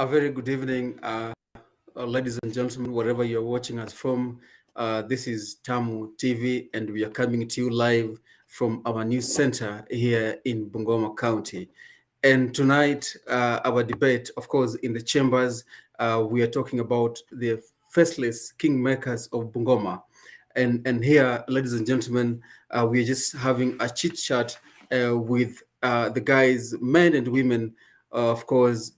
A very good evening, ladies and gentlemen, wherever you're watching us from. This is Tamu TV, and we are coming to you live from our news center here in Bungoma County. And tonight, our debate, of course, in the chambers, we are talking about the faceless kingmakers of Bungoma. And here, ladies and gentlemen, we are just having a chit chat with the guys, men and women, of course,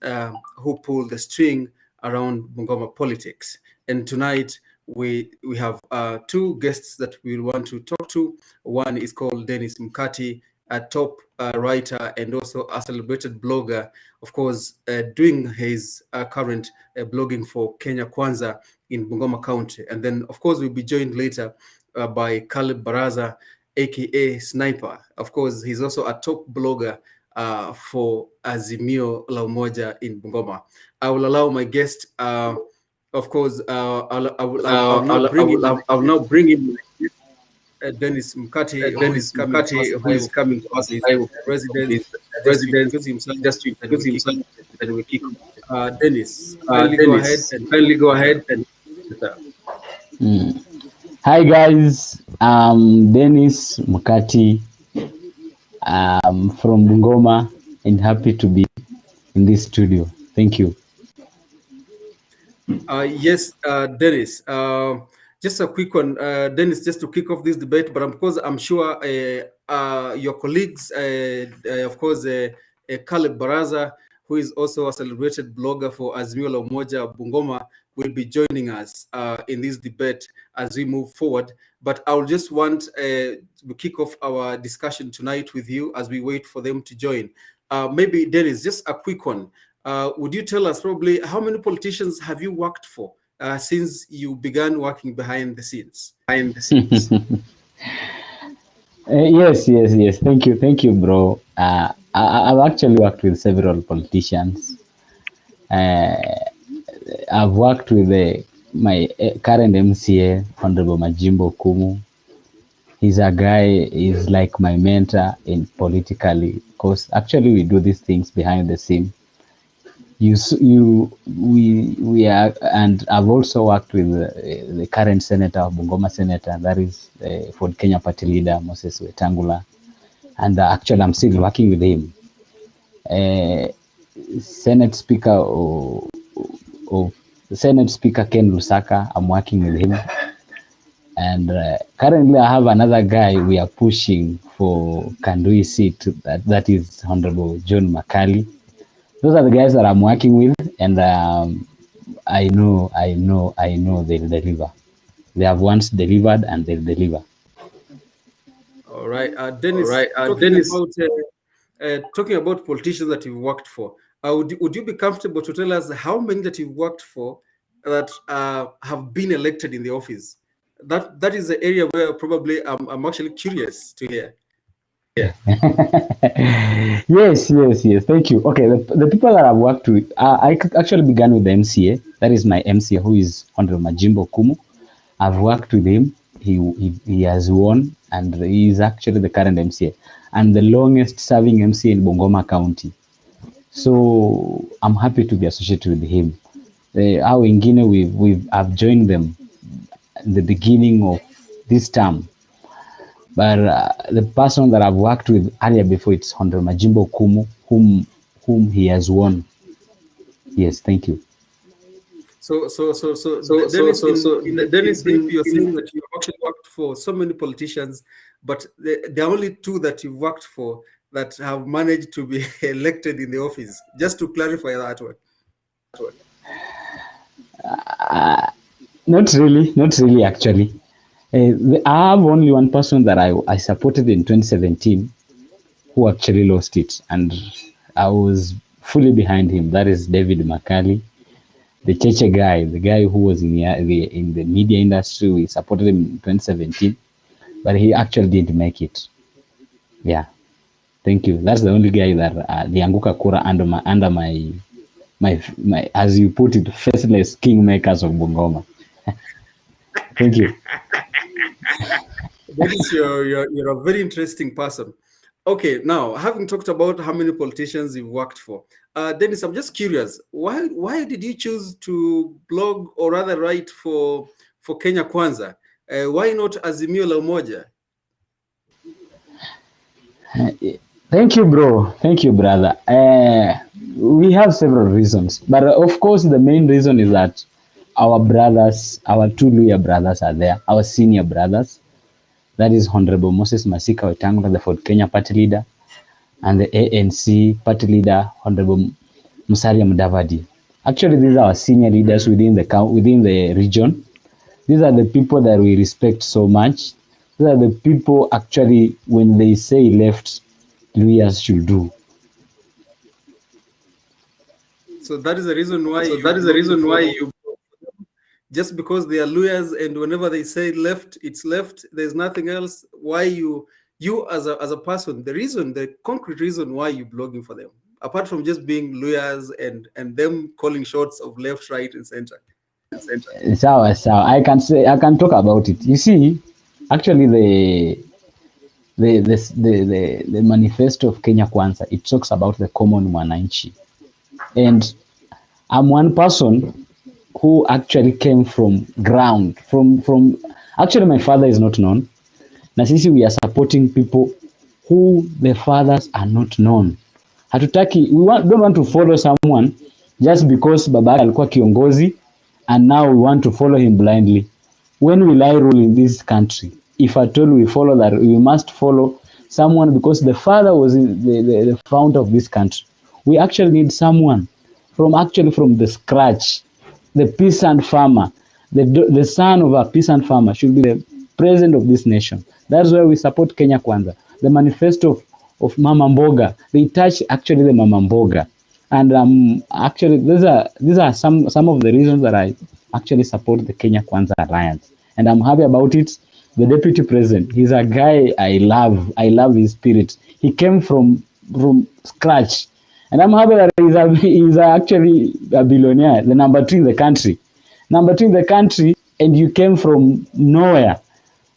who pull the string around Bungoma politics. And tonight we have two guests that we want to talk to. One is called Dennis Mkati, a top writer and also a celebrated blogger, of course, doing his current blogging for Kenya Kwanza in Bungoma County. And then, of course, we'll be joined later by Caleb Baraza, aka Sniper. Of course, he's also a top blogger for Azimio La Umoja in Bungoma. I will allow my guest, of course, I'll now bring in Dennis Mkati, who is coming to us, his residence, just to introduce himself, then we kick. Dennis, kindly go ahead and. Hi guys, I'm Dennis Mkati. I'm from Bungoma and happy to be in this studio. Thank you. Yes, Dennis. Just a quick one, Dennis, just to kick off this debate, but of course, I'm sure your colleagues, of course, Caleb Baraza, who is also a celebrated blogger for Azimio La Umoja Bungoma, will be joining us in this debate as we move forward. But I'll just want to kick off our discussion tonight with you as we wait for them to join. Maybe, Dennis, just a quick one. Would you tell us probably how many politicians have you worked for since you began working behind the scenes? Yes. Thank you, bro. I've actually worked with several politicians. I've worked with my current MCA, Honorable Majimbo Kumu. He's a guy, he's like my mentor in politically, because actually we do these things behind the scene. We are, and I've also worked with the current senator of Bungoma Senator, that is Ford Kenya Party leader Moses Wetangula, and actually I'm still working with him. Senate Speaker Ken Lusaka, I'm working with him, and currently I have another guy we are pushing for Kandui seat, that is Honorable John Makali. Those are the guys that I'm working with, and I know they'll deliver. They have once delivered, and they'll deliver. All right, Dennis. Talking about politicians that you've worked for, would you be comfortable to tell us how many that you've worked for that have been elected in the office? That is the area where probably I'm actually curious to hear. Yeah. Yes. Thank you. Okay, the people that I've worked with, I actually began with the MCA. That is my MCA, who is Honorable Majimbo Kumu. I've worked with him. He has won, and he is actually the current MCA and the longest serving MCA in Bungoma County. So I'm happy to be associated with him. Our Ingine, I've joined them in the beginning of this term. But the person that I've worked with earlier before, it's Honorable Majimbo Kumu, whom he has won. Yes, thank you. So, Dennis, you're saying that you actually worked for so many politicians, but there are only two that you've worked for that have managed to be elected in the office. Just to clarify that one. Not really, actually. I have only one person that I supported in 2017 who actually lost it, and I was fully behind him. That is David Makali, the Cheche guy, the guy who was in the media industry. We supported him in 2017, but he actually didn't make it. Yeah, thank you. That's the only guy that the Anguka Kura under my, as you put it, faceless kingmakers of Bungoma. Thank you. Dennis, you're a very interesting person. Okay, now having talked about how many politicians you've worked for, Dennis, I'm just curious, why did you choose to blog or rather write for Kenya Kwanza? Why not Azimio la Umoja? Thank you, bro. Thank you, brother. We have several reasons, but of course, the main reason is that our brothers, our two Luya brothers, are there. Our senior brothers, that is Honorable Moses Masika Wetangula, the Ford Kenya party leader, and the ANC party leader, Honorable Musalia Mudavadi. Actually, these are our senior leaders within the region. These are the people that we respect so much. These are the people actually, when they say left, Luyas should do. So that is the reason why So you're that is the blogging reason for why them. you. Just because they are lawyers and whenever they say left, it's left. There's nothing else. Why you as a person, the concrete reason why you're blogging for them, apart from just being lawyers and them calling shots of left, right, and center. So I can talk about it. You see, actually the manifesto of Kenya Kwanza, it talks about the common mwananchi. And I'm one person who actually came from ground, from actually my father is not known. Na sisi we are supporting people who the fathers are not known. Hatutaki, don't want to follow someone just because baba yake alikuwa kiongozi and now we want to follow him blindly. When will I rule in this country? If at all we follow that, we must follow someone because the father was the founder of this country. We actually need someone from the scratch, the peasant farmer, the son of a peasant farmer should be the president of this nation. That's why we support Kenya Kwanza. The manifesto of Mama Mboga, they touch actually the Mama Mboga. And actually, these are some of the reasons that I actually support the Kenya Kwanza Alliance. And I'm happy about it. The deputy president, he's a guy I love. I love his spirit. He came from scratch. And I'm happy that he's actually a billionaire, the number two in the country. Number two in the country, and you came from nowhere.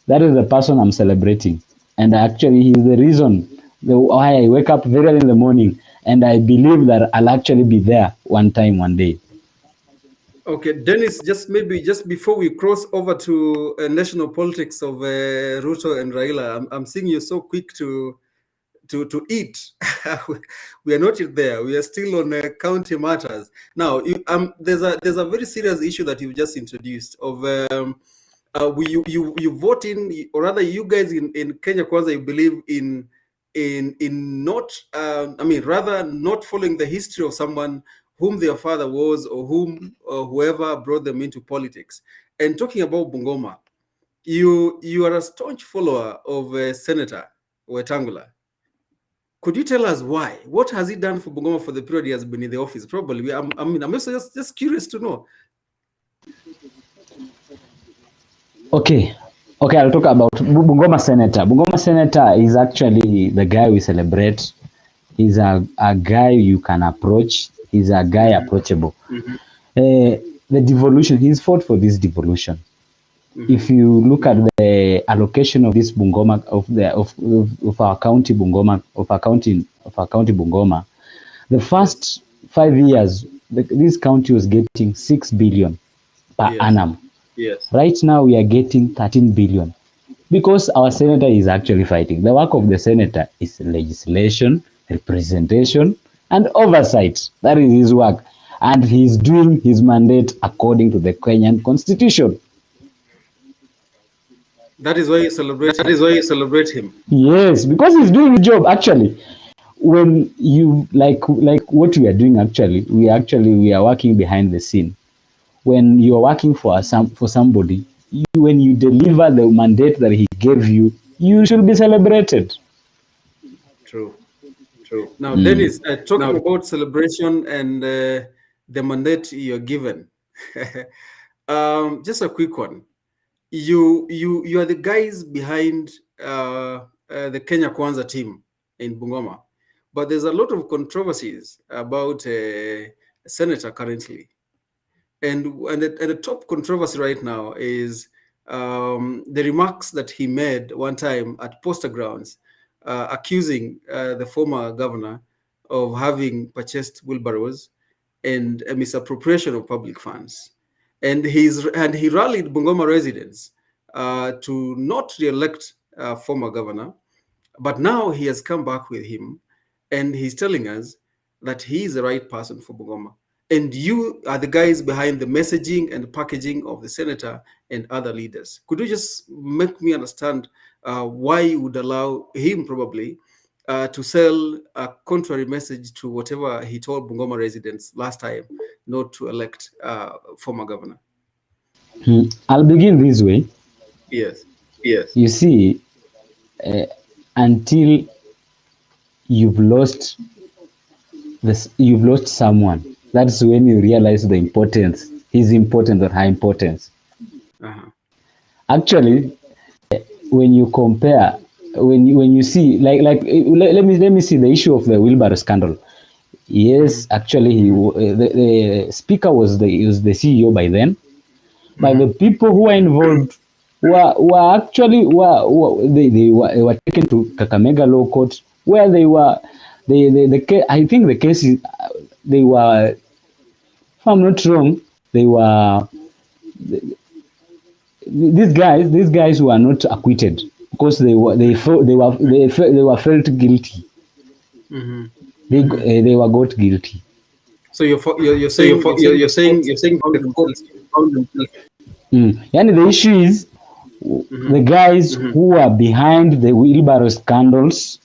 That is the person I'm celebrating. And actually, he's the reason why I wake up very early in the morning. And I believe that I'll actually be there one day. Okay, Dennis, just before we cross over to national politics of Ruto and Raila, I'm seeing you so quick to eat. We are not yet there. We are still on county matters. Now, there's a very serious issue that you've just introduced of you vote in, or rather, you guys in Kenya Kwanza, you believe in not rather not following the history of someone whom their father was or whom or whoever brought them into politics. And talking about Bungoma, you are a staunch follower of Senator Wetangula. Could you tell us why? What has he done for Bungoma for the period he has been in the office? Probably. I'm also just curious to know. Okay. Okay, I'll talk about Bungoma Senator. Bungoma Senator is actually the guy we celebrate. He's a guy you can approach. He's a guy approachable. The devolution, he's fought for this devolution. If you look at the allocation of this Bungoma of our county Bungoma the first 5 years this county was getting 6 billion per annum. Yes. Right now we are getting 13 billion because our senator is actually fighting. The work of the senator is legislation, representation, and oversight. That is his work, and he's doing his mandate according to the Kenyan constitution. That is why you celebrate That him. is why you celebrate him. Yes, because he's doing his job actually. When you like what we are doing actually, we are working behind the scene. When you are working for somebody, when you deliver the mandate that he gave you, you should be celebrated. True. True. Now, Dennis, talking about celebration and the mandate you're given, just a quick one. You are the guys behind the Kenya Kwanza team in Bungoma, but there's a lot of controversies about Senator currently, and the top controversy right now is the remarks that he made one time at Posta grounds accusing the former governor of having purchased wheelbarrows and a misappropriation of public funds. And he rallied Bungoma residents to not re-elect former governor, but now he has come back with him, and he's telling us that he is the right person for Bungoma. And you are the guys behind the messaging and packaging of the senator and other leaders. Could you just make me understand why you would allow him probably to sell a contrary message to whatever he told Bungoma residents last time, not to elect former governor? I'll begin this way. Yes. Yes. You see, until you've lost someone, that's when you realize the importance, his importance or her importance. Uh-huh. Actually, when you compare, when you see, let me see the issue of the wheelbarrow scandal. Yes, actually, the speaker was the CEO by then, but the people who were involved were actually they were taken to Kakamega Law Court, where they were I think the case is they were, if I'm not wrong, they were these guys were not acquitted because they were felt guilty. They were got guilty. So you're So saying you're the courts saying found the them court guilty. found them guilty. And the issue is the guys who were behind the wheelbarrow scandals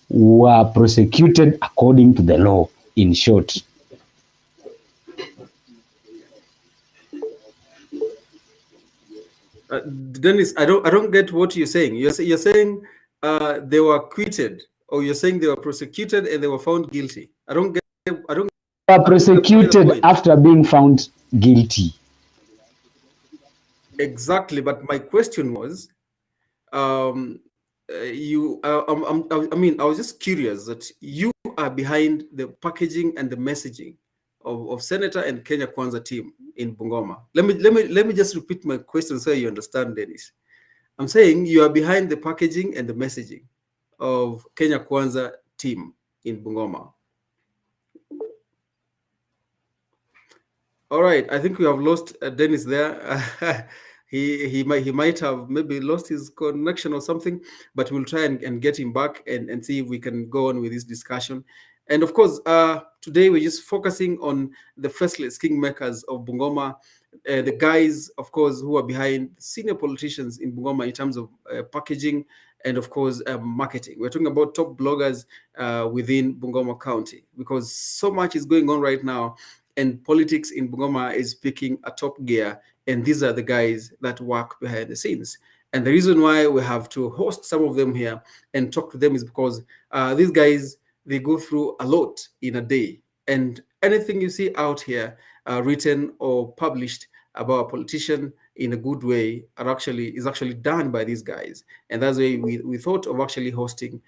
were prosecuted according to the law, in short. Dennis, I don't get what you're saying. You're saying they were acquitted, or you're saying they were prosecuted and they were found guilty. I don't get They were the prosecuted point. after being found guilty. Exactly, but my question was, I was just curious that you are behind the packaging and the messaging of Senator and Kenya Kwanza team in Bungoma. Let me just repeat my question so you understand, Dennis. I'm saying you are behind the packaging and the messaging of Kenya Kwanza team in Bungoma. All right, I think we have lost Dennis there. He might have maybe lost his connection or something, but we'll try and get him back and see if we can go on with this discussion. And of course, today we're just focusing on the faceless kingmakers of Bungoma, the guys, of course, who are behind senior politicians in Bungoma in terms of packaging and, of course, marketing. We're talking about top bloggers within Bungoma County, because so much is going on right now, and politics in Bungoma is picking a top gear, and these are the guys that work behind the scenes. And the reason why we have to host some of them here and talk to them is because these guys, they go through a lot in a day, and anything you see out here written or published about a politician in a good way is actually done by these guys. And that's why we thought of actually hosting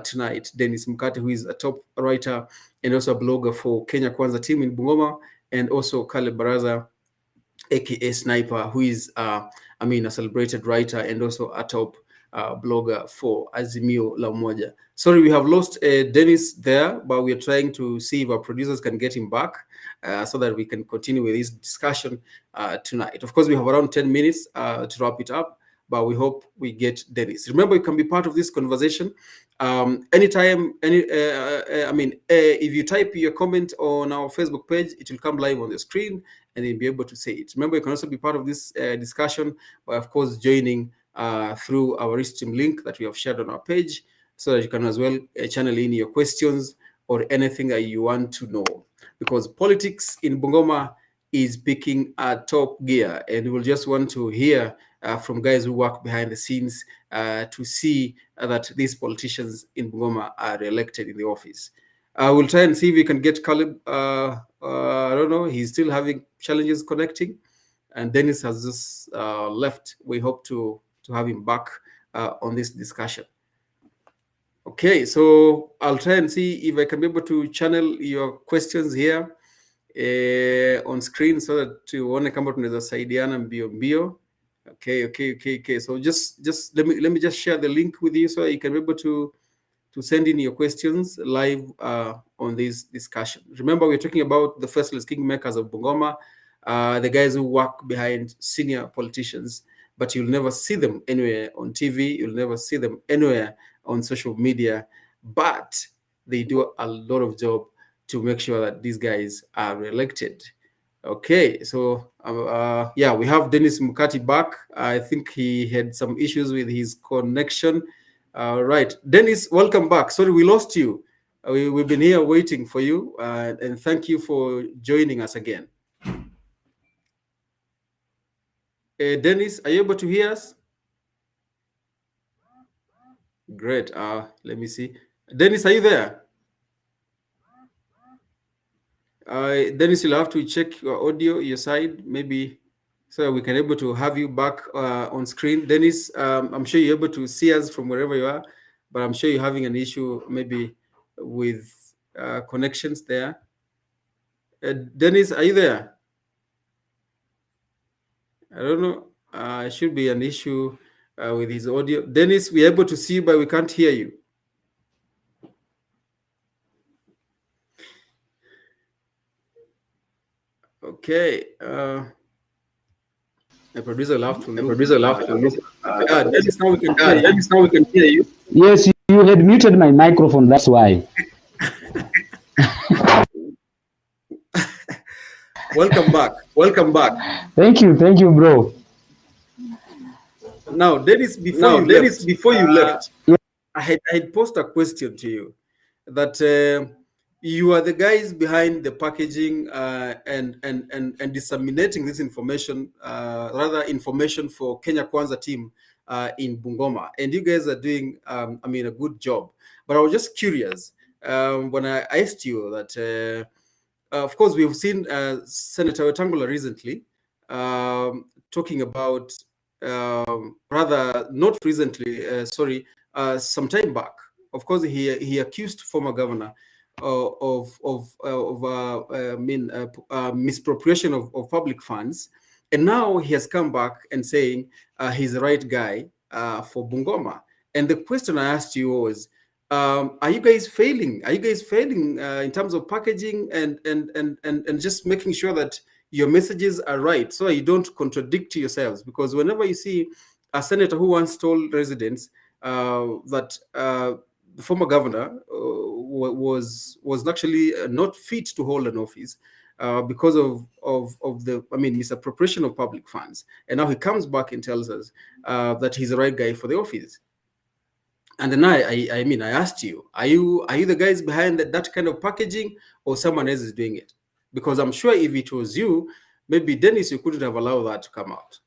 tonight Dennis Mkate, who is a top writer and also a blogger for Kenya Kwanza team in Bungoma, and also Caleb Baraza, aka Sniper, who is a celebrated writer and also a top blogger for Azimio La Umoja. Sorry, we have lost Dennis there, but we are trying to see if our producers can get him back so that we can continue with this discussion tonight. Of course, we have around 10 minutes to wrap it up, but we hope we get Dennis. Remember, you can be part of this conversation anytime. If you type your comment on our Facebook page, it will come live on the screen, and you'll be able to say it. Remember, you can also be part of this discussion by, of course, joining through our Restream link that we have shared on our page, so that you can as well channel in your questions or anything that you want to know. Because politics in Bungoma is picking a top gear, and we will just want to hear from guys who work behind the scenes to see that these politicians in Bungoma are re-elected in the office. We'll try and see if we can get Caleb. I don't know. He's still having challenges connecting, and Dennis has just left. We hope to have him back on this discussion. Okay, so I'll try and see if I can be able to channel your questions here on screen so that tuone kama tunaweza saidiana mbio mbio. Okay. So just let me just share the link with you so you can be able to to send in your questions live on this discussion. Remember, we're talking about the faceless kingmakers of Bungoma, the guys who work behind senior politicians, but you'll never see them anywhere on TV. You'll never see them anywhere on social media, but they do a lot of job to make sure that these guys are re-elected. Okay, so yeah, we have Dennis Mukati back. I think he had some issues with his connection. Right, Dennis, welcome back. Sorry, we lost you. We've been here waiting for you, and thank you for joining us again. Dennis, are you able to hear us? Great. Let me see. Dennis, are you there? Dennis, you'll have to check your audio, your side, maybe, so we can able to have you back on screen. Dennis, I'm sure you're able to see us from wherever you are, but I'm sure you're having an issue maybe with connections there. Dennis, are you there? I don't know. It should be an issue with his audio. Dennis, we're able to see you, but we can't hear you. Okay. The producer will have to look. Dennis, now we can hear you. Dennis, now we can hear you. Yes, you had muted my microphone, that's why. Welcome back. Welcome back. Thank you, bro. Now, Dennis, before you left, I had posed a question to you that you are the guys behind the packaging and disseminating this information, rather information for Kenya Kwanza team in Bungoma, and you guys are doing, a good job. But I was just curious when I asked you that. Of course, we've seen Senator Wetangula recently talking about, rather not recently, some time back. Of course, he accused former governor of misappropriation of public funds, and now he has come back and saying he's the right guy for Bungoma. And the question I asked you was, are you guys failing? Are you guys failing in terms of packaging and just making sure that your messages are right, so you don't contradict yourselves? Because whenever you see a senator who once told residents that the former governor was actually not fit to hold an office because of the misappropriation of public funds, and now he comes back and tells us that he's the right guy for the office. And then I asked you, are you the guys behind that kind of packaging, or someone else is doing it? Because I'm sure if it was you, maybe Dennis, you couldn't have allowed that to come out.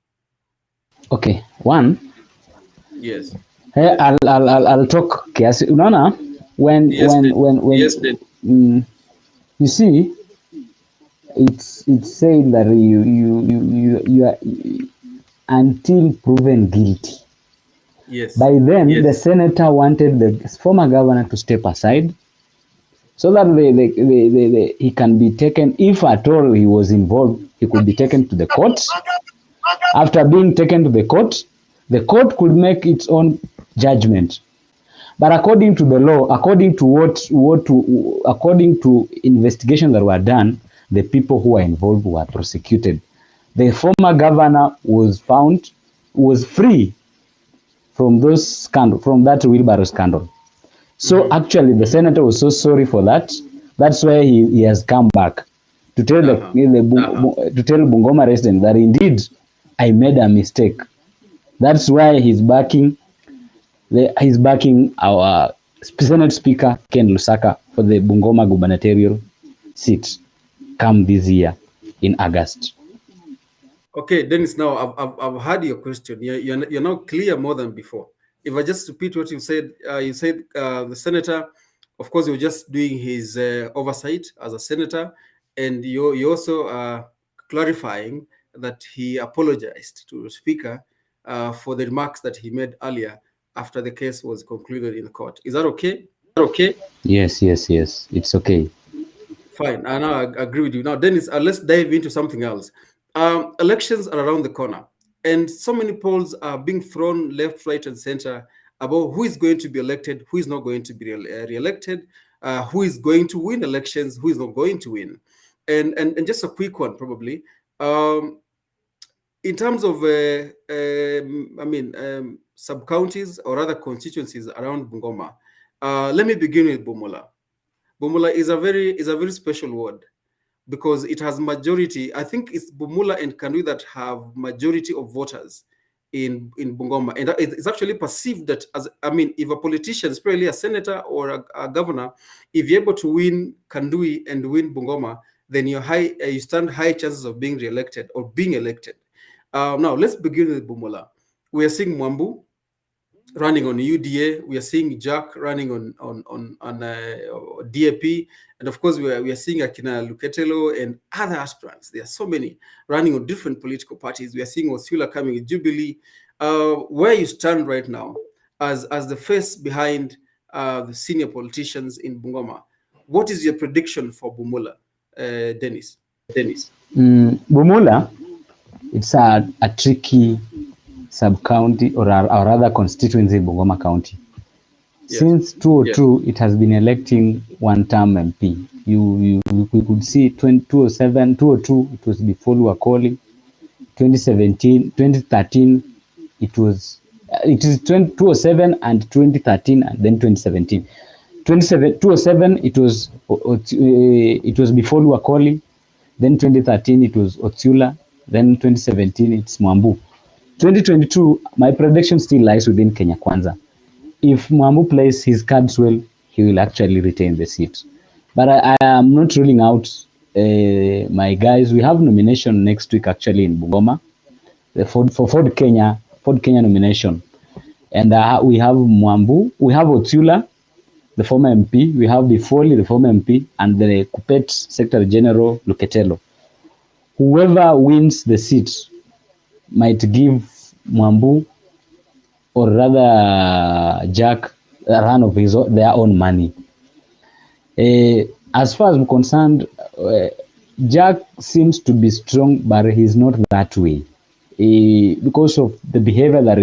Okay, one. Yes. Hey, I'll talk kiasi. Unaona when you see, it's saying that you are until proven guilty. Yes. By then, the senator wanted the former governor to step aside so that he can be taken, if at all he was involved, he could be taken to the court. After being taken to the court could make its own judgment. But according to the law, according to investigations that were done, the people who were involved were prosecuted. The former governor was free from that wheelbarrow scandal. So actually, the senator was so sorry for that. That's why he has come back to tell to tell Bungoma residents that indeed I made a mistake. That's why he's backing our Senate Speaker Ken Lusaka for the Bungoma gubernatorial seat come this year in August. Okay, Dennis, now I've heard your question. You're now clear more than before. If I just repeat what you said the senator, of course, you're just doing his oversight as a senator, and you also clarifying that he apologized to the speaker for the remarks that he made earlier after the case was concluded in court. Is that okay? Okay. Yes, it's okay. Fine, I now agree with you. Now, Dennis, let's dive into something else. Elections are around the corner, and so many polls are being thrown left, right, and center about who is going to be elected, who is not going to be re-elected, who is going to win elections, who is not going to win. And just a quick one, probably. In terms of, sub-counties or other constituencies around Bungoma, let me begin with Bumula. Bumula is a very special ward because it has majority. I think it's Bumula and Kandui that have majority of voters in Bungoma, and it's actually perceived that as, if a politician, especially a senator or a governor, if you're able to win Kandui and win Bungoma, then you stand high chances of being re-elected or being elected. Now let's begin with Bumula. We are seeing Mwambu running on UDA. We are seeing Jack running on DAP, and of course we are seeing Akina Luketelo and other aspirants. There are so many running on different political parties. We are seeing Osula coming in Jubilee. Where you stand right now as the face behind the senior politicians in Bungoma, what is your prediction for Bumula, Dennis? Bumula, it's a tricky sub-county or rather constituency in Bungoma County. Yes. Since 2002, it has been electing one-term MP. We could see 2007, 2002, it was before Wakoli. 2013, it is 2007 and 2013 and then 2017. 2007, it was before Wakoli. Then 2013, it was Otsula. Then 2017, it's Mwambu. 2022, my prediction still lies within Kenya Kwanza. If Mwambu plays his cards well, he will actually retain the seat. But I am not ruling out my guys. We have nomination next week actually in Bungoma for Ford Kenya nomination. And we have Mwambu, we have Otsula, the former MP, we have Bifoli, the former MP, and the Kupet Secretary General Luketelo. Whoever wins the seat might give Mwambu or rather Jack a run of their own money. As far as I'm concerned, Jack seems to be strong, but he's not that way. Because of the behavior that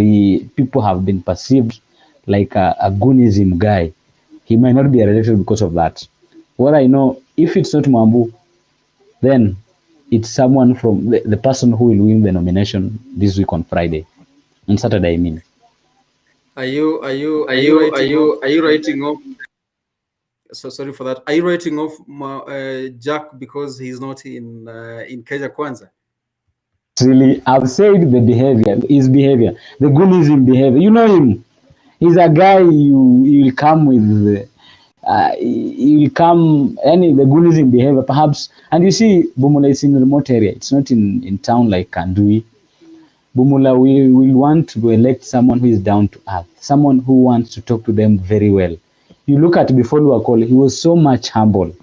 people have been perceived like a goonism guy, he might not be elected because of that. What I know, if it's not Mwambu, then it's someone from the person who will win the nomination this week on Friday, on Saturday, I mean. Are you writing off? So sorry for that. Are you writing off Jack because he's not in Kenya Kwanza? Really, I've said his behavior, the goonism behavior. You know him. He's a guy you will come with. The goonism behavior, perhaps. And you see, Bumula is in a remote area. It's not in town like Kandui. Bumula, we want to elect someone who is down to earth, someone who wants to talk to them very well. You look at before Luakole, he was so much humble.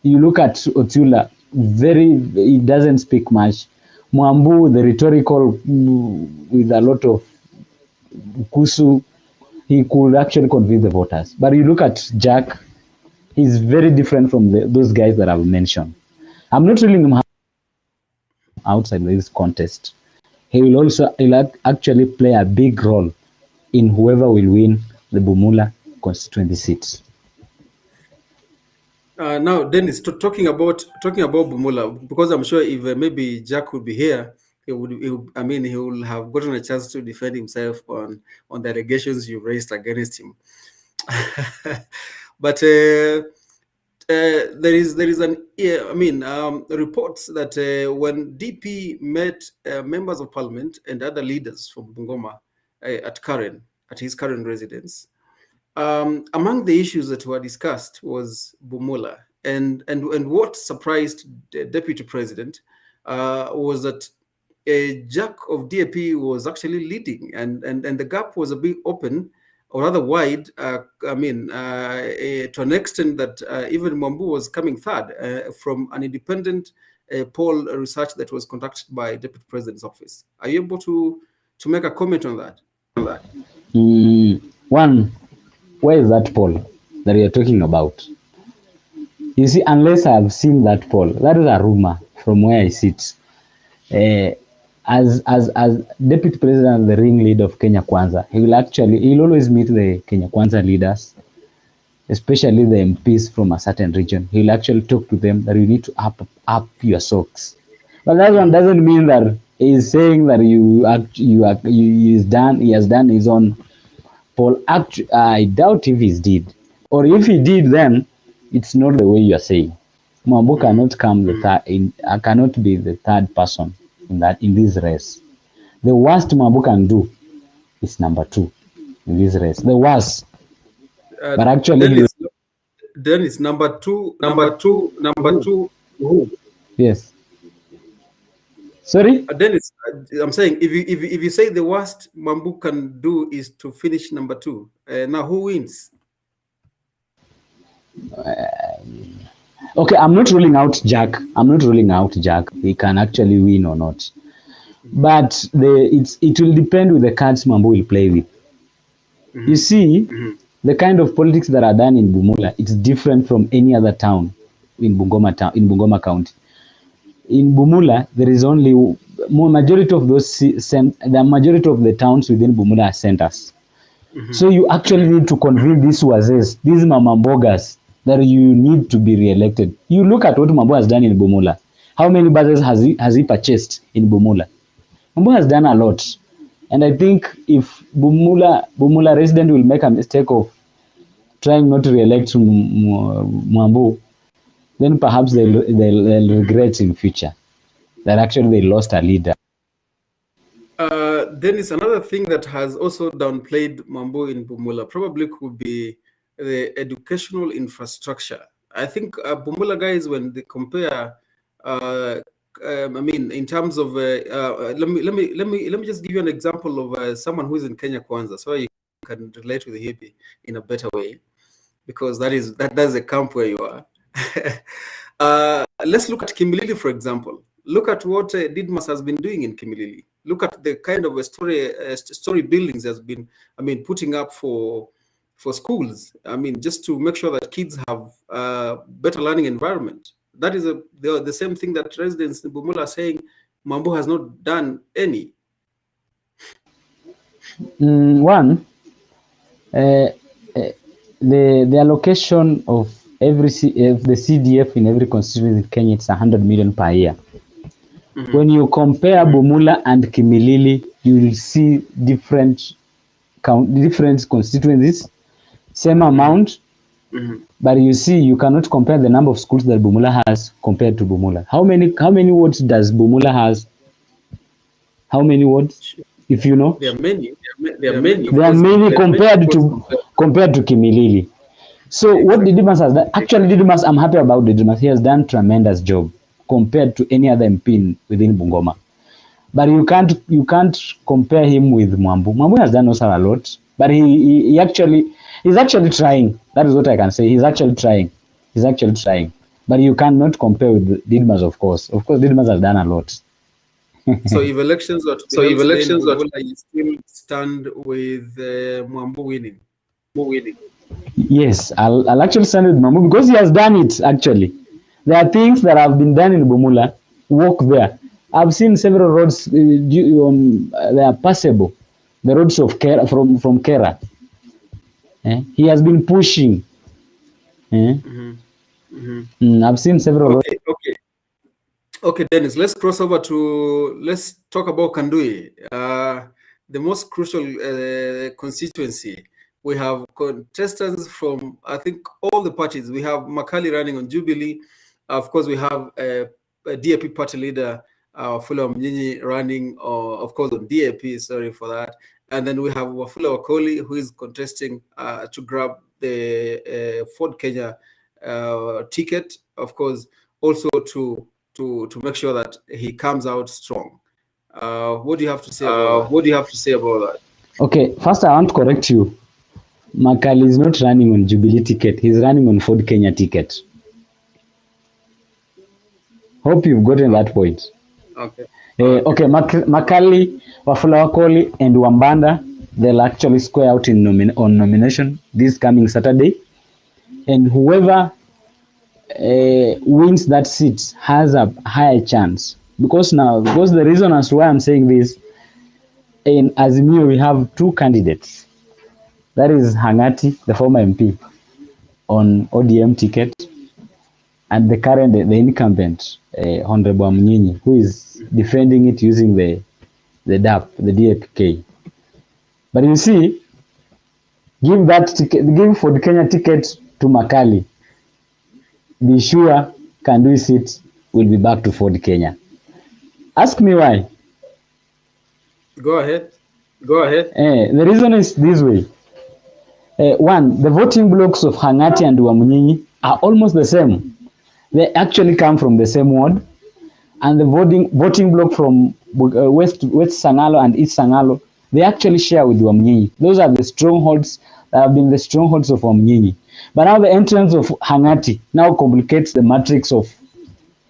You look at Otsula, he doesn't speak much. Mwambu, the rhetorical with a lot of kusu, he could actually convince the voters. But you look at Jack, he's very different from those guys that I've mentioned. I'm not ruling him outside this contest. He'll actually play a big role in whoever will win the Bumula constituency seats. Now, Dennis, talking about Bumula, because I'm sure if maybe Jack would be here, he will have gotten a chance to defend himself on the allegations you raised against him. But there is reports that when DP met members of parliament and other leaders from Bungoma at his current residence, among the issues that were discussed was Bumula, and what surprised the deputy president was that Jack of DAP was actually leading, and the gap was a bit open, or rather wide, to an extent that even Mwambu was coming third from an independent poll research that was conducted by Deputy President's Office. Are you able to make a comment on that? One, where is that poll that you're talking about? You see, unless I've seen that poll, that is a rumor from where I sit. as deputy president and the ringleader of Kenya Kwanza, he'll always meet the Kenya Kwanza leaders, especially the MPs from a certain region. He'll actually talk to them that you need to up your socks. But that one doesn't mean that he's saying that he has done his own poll. I doubt if he did, or if he did, then it's not the way you are saying. Mwambu cannot come cannot be the third person in this race. The worst Mwambu can do is number 2 in this race. The worst. But actually, then it's number two. Number two. Who? Yes. Sorry. Then I'm saying if you say the worst Mwambu can do is to finish number 2, now who wins? Okay, I'm not ruling out Jack. He can actually win or not. But it will depend with the cards Mwambu will play with. You see, the kind of politics that are done in Bumula, it's different from any other town in Bungoma County. In Bumula, there is only majority of the majority of the towns within Bumula are centers. So you actually need to convince these wazes, these mamambogas, that you need to be re-elected. You look at what Mwambu has done in Bumula. How many buses has he purchased in Bumula? Mwambu has done a lot. And I think if Bumula resident will make a mistake of trying not to re-elect Mwambu, then perhaps they'll regret in future that actually they lost a leader. Then it's another thing that has also downplayed Mwambu in Bumula, probably could be the educational infrastructure. I think Bumula guys, when they compare, I mean, in terms of, let me just give you an example of someone who is in Kenya Kwanza, so you can relate with him in a better way, because that's the camp where you are. Let's look at Kimilili, for example. Look at what Didmas has been doing in Kimilili. Look at the kind of story buildings has been, putting up for schools. Just to make sure that kids have better learning environment. That is the same thing that residents in Bumula are saying Mwambu has not done any. One, the allocation of the CDF in every constituency in Kenya, it's 100 million per year. When you compare Bumula and Kimilili, you will see different constituencies, same amount, but you see you cannot compare the number of schools that Bumula has compared to Bumula. How many wards does Bumula has? How many wards? If you know, there are many. There are many compared to Kimilili. So what Didymus has done, actually Didymus, I'm happy about Didymus. He has done tremendous job compared to any other MP within Bungoma. But you can't compare him with Mwambu. Mwambu has done also a lot, but he's actually trying. That is what I can say. He's actually trying. But you cannot compare with Didymus, of course. Of course, Didymus has done a lot. So if elections were to be you still stand with Mwambu winning? Yes, I'll actually stand with Mwambu because he has done it. Actually, there are things that have been done in Bumula. Walk there. I've seen several roads. They are passable. The roads of Kera, from Kera. He has been pushing. I've seen several roads. Okay, Dennis. Let's cross over let's talk about Kandui, the most crucial constituency. We have contestants from, I think, all the parties. We have Makali running on Jubilee. Of course, we have a DAP party leader, Wafula Mnyinyi, running, of course, on DAP. Sorry for that. And then we have Wafula Wakoli, who is contesting to grab the Ford Kenya ticket. Of course, also to make sure that he comes out strong. What do you have to say about that? Okay, first I want to correct you. Makali is not running on Jubilee ticket. He's running on Ford Kenya ticket. Hope you've gotten that point. Okay. Okay, Makali, Wafula Wakoli, and Wambanda, they'll actually square out on nomination this coming Saturday. And whoever wins that seat has a higher chance Because the reason as to why I'm saying this, in Azimio we have two candidates. That is Hangati, the former MP, on ODM ticket, and the incumbent, Honorable Mnyinyi, who is defending it using the DAPK. But you see, give Ford Kenya ticket to Makali, be sure Kandui seat will be back to Ford Kenya. Ask me why. Go ahead. The reason is this way. One, the voting blocks of Hangati and Wamunyinyi are almost the same. They actually come from the same ward, and the voting block from West Sangalo and East Sangalo, they actually share with Wamunyinyi. Those are the strongholds that have been the strongholds of Wamunyinyi. But now the entrance of Hangati now complicates the matrix of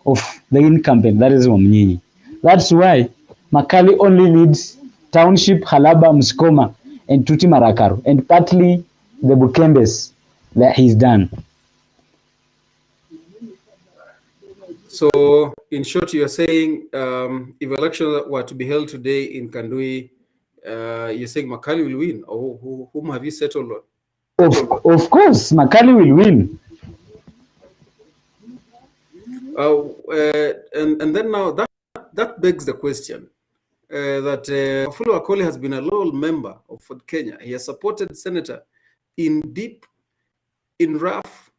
the incumbent, that is Wamunyinyi. That's why Makali only needs Township, Halaba, Mskoma, and Tuti Marakaru, and partly the Bukembes that he's done. So, in short, you're saying if elections were to be held today in Kandui, you're saying Makali will win, or whom have you settled on? Of course, Makali will win. And then now that begs the question that Wafula Wakoli has been a loyal member of Ford Kenya. He has supported Senator in deep, in rough,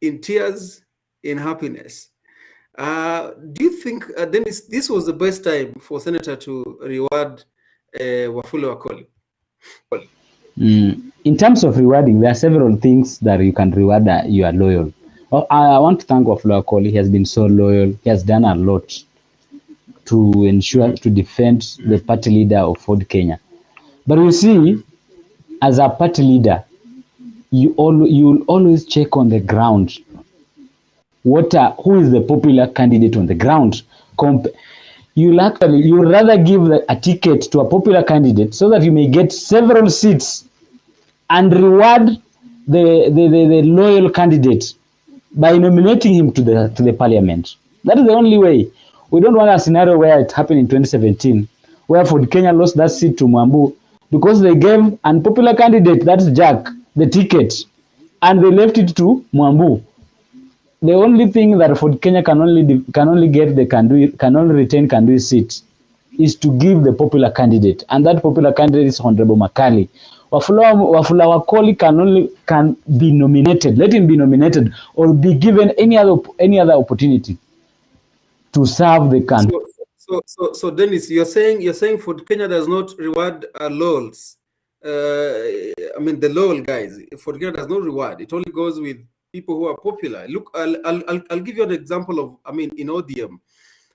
in tears, in happiness. Do you think, Dennis, this was the best time for Senator to reward Wafula Wakoli? In terms of rewarding, there are several things that you can reward that you are loyal. I want to thank Wafula Wakoli. He has been so loyal. He has done a lot to ensure, to defend the party leader of Ford Kenya. But you see, as a party leader, you will always check on the ground. Who is the popular candidate on the ground? You rather give a ticket to a popular candidate so that you may get several seats and reward the loyal candidate by nominating him to the parliament. That is the only way. We don't want a scenario where it happened in 2017, where Ford Kenya lost that seat to Mwambu because they gave an unpopular candidate, that's Jack, the ticket, and they left it to Mwambu. The only thing that Ford Kenya can only retain Kandui seat is to give the popular candidate, and that popular candidate is Honorable Makali. Wafula Wakoli can be nominated. Let him be nominated or be given any other opportunity to serve the country. So Dennis, you're saying Ford Kenya does not reward loyals. I mean the loyal guys. Ford Kenya does not reward. It only goes with people who are popular. Look, I'll give you an example of, in ODM.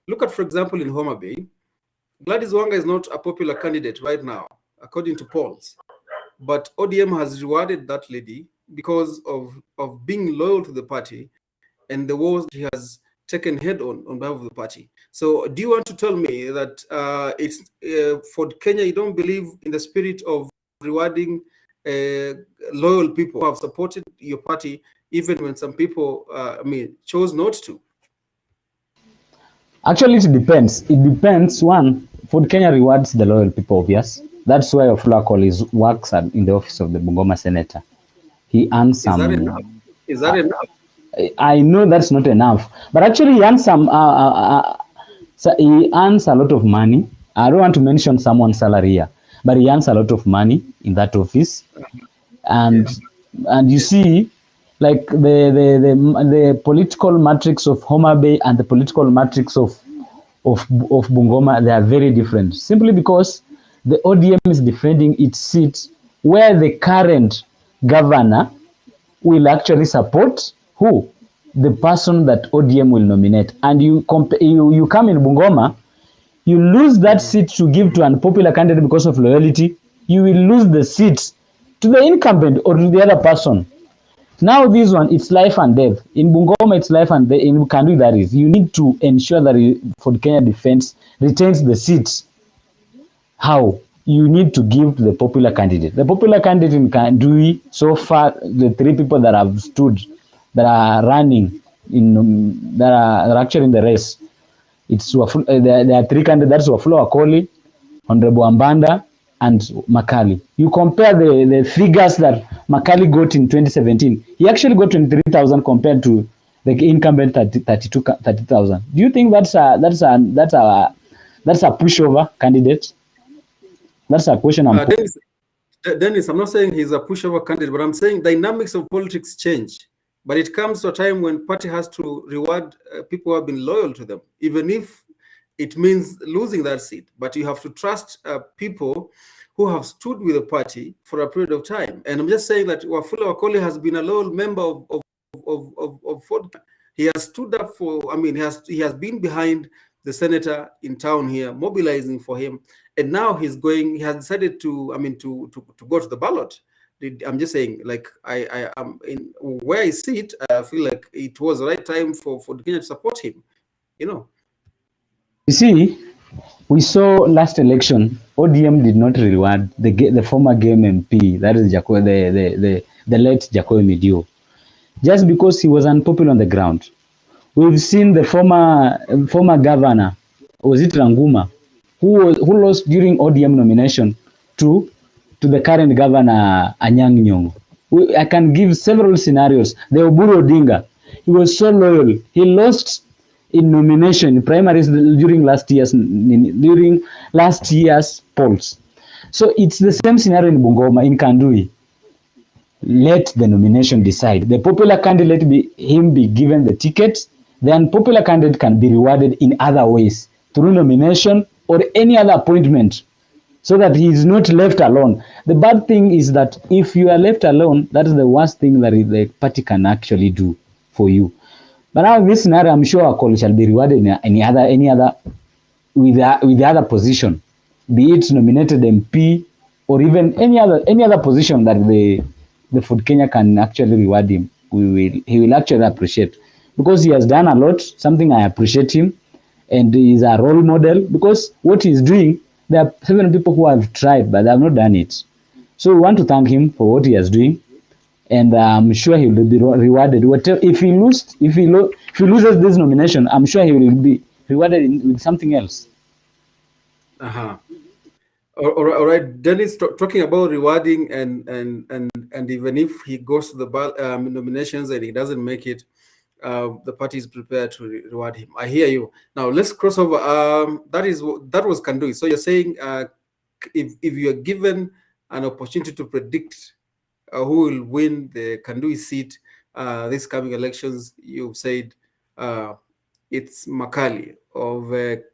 Look at, for example, in Homa Bay, Gladys Wanga is not a popular candidate right now, according to polls. But ODM has rewarded that lady because of being loyal to the party and the wars she has taken head on behalf of the party. So do you want to tell me that it's for Kenya, you don't believe in the spirit of rewarding loyal people who have supported your party even when some people, chose not to? Actually, it depends. It depends. One, Ford Kenya rewards the loyal people, obvious. That's why Wafula Wakoli works in the office of the Bungoma senator. He earns some. Is that enough? I know that's not enough, but actually he earns some. He earns a lot of money. I don't want to mention someone's salary here, but he earns a lot of money in that office, and you see, like the political matrix of Homa Bay and the political matrix of Bungoma, they are very different. Simply because the ODM is defending its seat where the current governor will actually support who? The person that ODM will nominate. And you come in Bungoma, you lose that seat to give to an unpopular candidate because of loyalty. You will lose the seat to the incumbent or to the other person. Now this one, it's life and death. In Bungoma, it's life and death. In Kandui, that is. You need to ensure that Ford Kenya retains the seats. How? You need to give to the popular candidate. The popular candidate in Kandui, so far, the three people that have stood, that are running, that are actually in the race, It's there are three candidates: Wafula Wakoli, Honorable Ambanda, and Makali. You compare the figures that Makali got in 2017. He actually got 23,000 compared to the incumbent 30,000. Do you think that's a pushover candidate? That's a question I'm posing. Dennis, I'm not saying he's a pushover candidate, but I'm saying dynamics of politics change. But it comes to a time when party has to reward people who have been loyal to them, even if it means losing that seat. But you have to trust people who have stood with the party for a period of time. And I'm just saying that Wafula Wakoli has been a loyal member of Ford. He has stood up for, I mean, he has been behind the senator in town here, mobilizing for him. And now he has decided to, I mean, to go to the ballot. I'm just saying, like, I am in where I sit, I feel like it was the right time for Kenya to support him, you know. You see, we saw last election, ODM did not reward the former game MP, that is the late Jacob Midio, just because he was unpopular on the ground. We've seen the former governor, was it Ranguma, who lost during ODM nomination to the current governor Anyang' Nyong'o. I can give several scenarios. The Oburu Odinga, he was so loyal. He lost in nomination primaries during last year's polls. So it's the same scenario in Bungoma, in Kandui. Let the nomination decide. The popular candidate be given the ticket. The unpopular candidate can be rewarded in other ways through nomination or any other appointment, so that he is not left alone. The bad thing is that if you are left alone, that is the worst thing that the party can actually do for you. But now in this scenario, I'm sure Wakoli shall be rewarded in any other with the other position, be it nominated MP or even any other position that the Ford Kenya can actually reward him. He will actually appreciate, because he has done a lot, something I appreciate him, and he is a role model, because what he's doing, there are 7 people who have tried, but they have not done it. So we want to thank him for what he is doing, and I'm sure he will be rewarded. If he loses this nomination, I'm sure he will be rewarded with something else. All right, Dennis, talking about rewarding, and even if he goes to the nominations and he doesn't make it, the party is prepared to reward him. I hear you. Now let's cross over. That was Kandui. So you're saying if you are given an opportunity to predict who will win the Kandui seat this coming elections, you've said it's Makali of